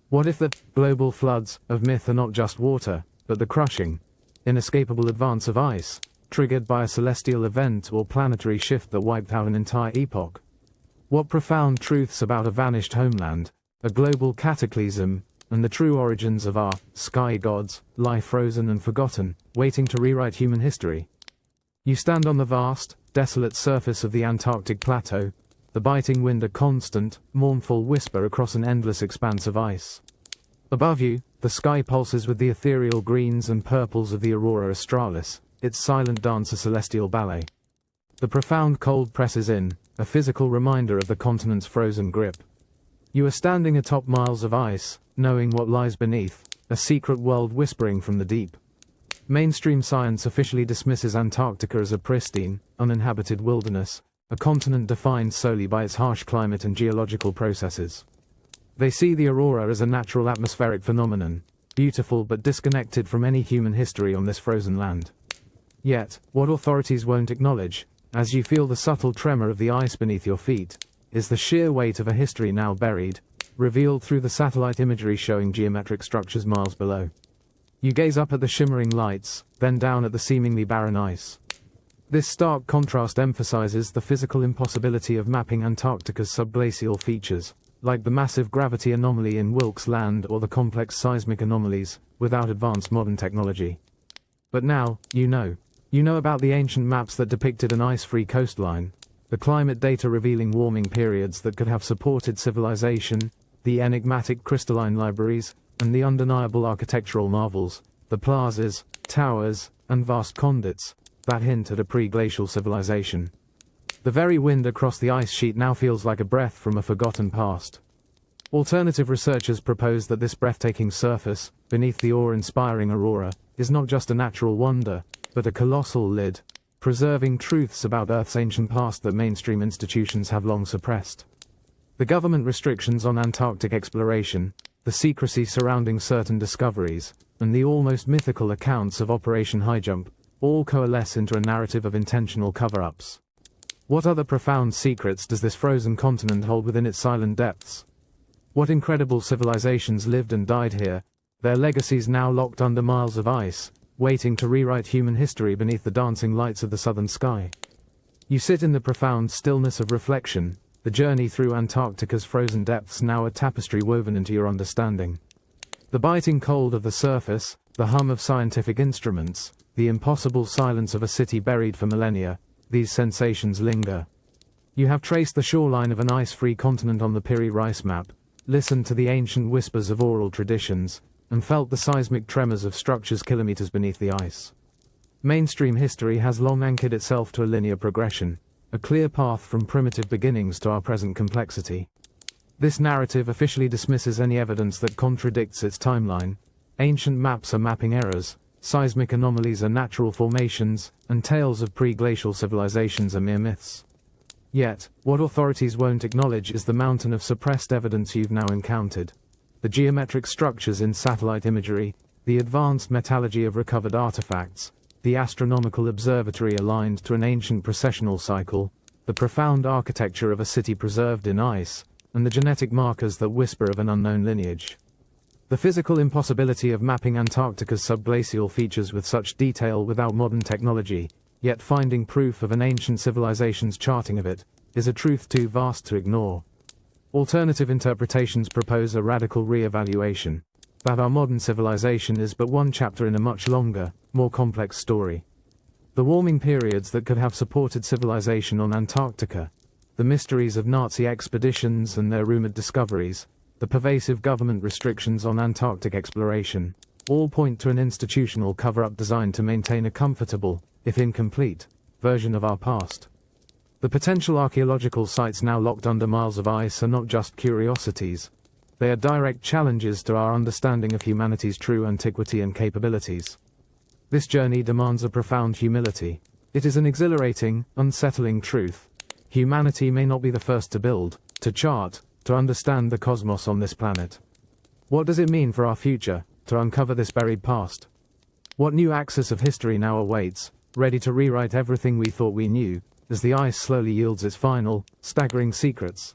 What if the global floods of myth are not just water, but the crushing, inescapable advance of ice, triggered by a celestial event or planetary shift that wiped out an entire epoch? What profound truths about a vanished homeland, a global cataclysm, and the true origins of our sky gods lie frozen and forgotten, waiting to rewrite human history? You stand on the vast, desolate surface of the Antarctic plateau, the biting wind a constant, mournful whisper across an endless expanse of ice. Above you, the sky pulses with the ethereal greens and purples of the aurora australis, its silent dance a celestial ballet. The profound cold presses in, a physical reminder of the continent's frozen grip. You are standing atop miles of ice, knowing what lies beneath, a secret world whispering from the deep. Mainstream science officially dismisses Antarctica as a pristine, uninhabited wilderness, a continent defined solely by its harsh climate and geological processes. They see the aurora as a natural atmospheric phenomenon, beautiful but disconnected from any human history on this frozen land. Yet, what authorities won't acknowledge, as you feel the subtle tremor of the ice beneath your feet, is the sheer weight of a history now buried, revealed through the satellite imagery showing geometric structures miles below. You gaze up at the shimmering lights, then down at the seemingly barren ice. This stark contrast emphasizes the physical impossibility of mapping Antarctica's subglacial features, like the massive gravity anomaly in Wilkes Land or the complex seismic anomalies, without advanced modern technology. But now, you know. You know about the ancient maps that depicted an ice-free coastline, the climate data revealing warming periods that could have supported civilization, the enigmatic crystalline libraries, and the undeniable architectural marvels, the plazas, towers, and vast conduits, that hint at a pre-glacial civilization. The very wind across the ice sheet now feels like a breath from a forgotten past. Alternative researchers propose that this breathtaking surface, beneath the awe-inspiring aurora, is not just a natural wonder, but a colossal lid, preserving truths about Earth's ancient past that mainstream institutions have long suppressed. The government restrictions on Antarctic exploration, the secrecy surrounding certain discoveries, and the almost mythical accounts of Operation Highjump, all coalesce into a narrative of intentional cover-ups. What other profound secrets does this frozen continent hold within its silent depths? What incredible civilizations lived and died here, their legacies now locked under miles of ice, waiting to rewrite human history beneath the dancing lights of the southern sky? You sit in the profound stillness of reflection, the journey through Antarctica's frozen depths now a tapestry woven into your understanding. The biting cold of the surface, the hum of scientific instruments, the impossible silence of a city buried for millennia, these sensations linger. You have traced the shoreline of an ice-free continent on the Piri Reis map, listened to the ancient whispers of oral traditions, and felt the seismic tremors of structures kilometers beneath the ice. Mainstream history has long anchored itself to a linear progression, a clear path from primitive beginnings to our present complexity. This narrative officially dismisses any evidence that contradicts its timeline. Ancient maps are mapping errors, seismic anomalies are natural formations, and tales of pre-glacial civilizations are mere myths. Yet, what authorities won't acknowledge is the mountain of suppressed evidence you've now encountered. The geometric structures in satellite imagery, the advanced metallurgy of recovered artifacts, the astronomical observatory aligned to an ancient precessional cycle, the profound architecture of a city preserved in ice, and the genetic markers that whisper of an unknown lineage. The physical impossibility of mapping Antarctica's subglacial features with such detail without modern technology, yet finding proof of an ancient civilization's charting of it, is a truth too vast to ignore. Alternative interpretations propose a radical re-evaluation, that our modern civilization is but one chapter in a much longer, more complex story. The warming periods that could have supported civilization on Antarctica, the mysteries of Nazi expeditions and their rumored discoveries, the pervasive government restrictions on Antarctic exploration, all point to an institutional cover-up designed to maintain a comfortable, if incomplete, version of our past. The potential archaeological sites now locked under miles of ice are not just curiosities. They are direct challenges to our understanding of humanity's true antiquity and capabilities. This journey demands a profound humility. It is an exhilarating, unsettling truth. Humanity may not be the first to build, to chart, to understand the cosmos on this planet. What does it mean for our future, to uncover this buried past? What new axis of history now awaits, ready to rewrite everything we thought we knew, as the ice slowly yields its final, staggering secrets?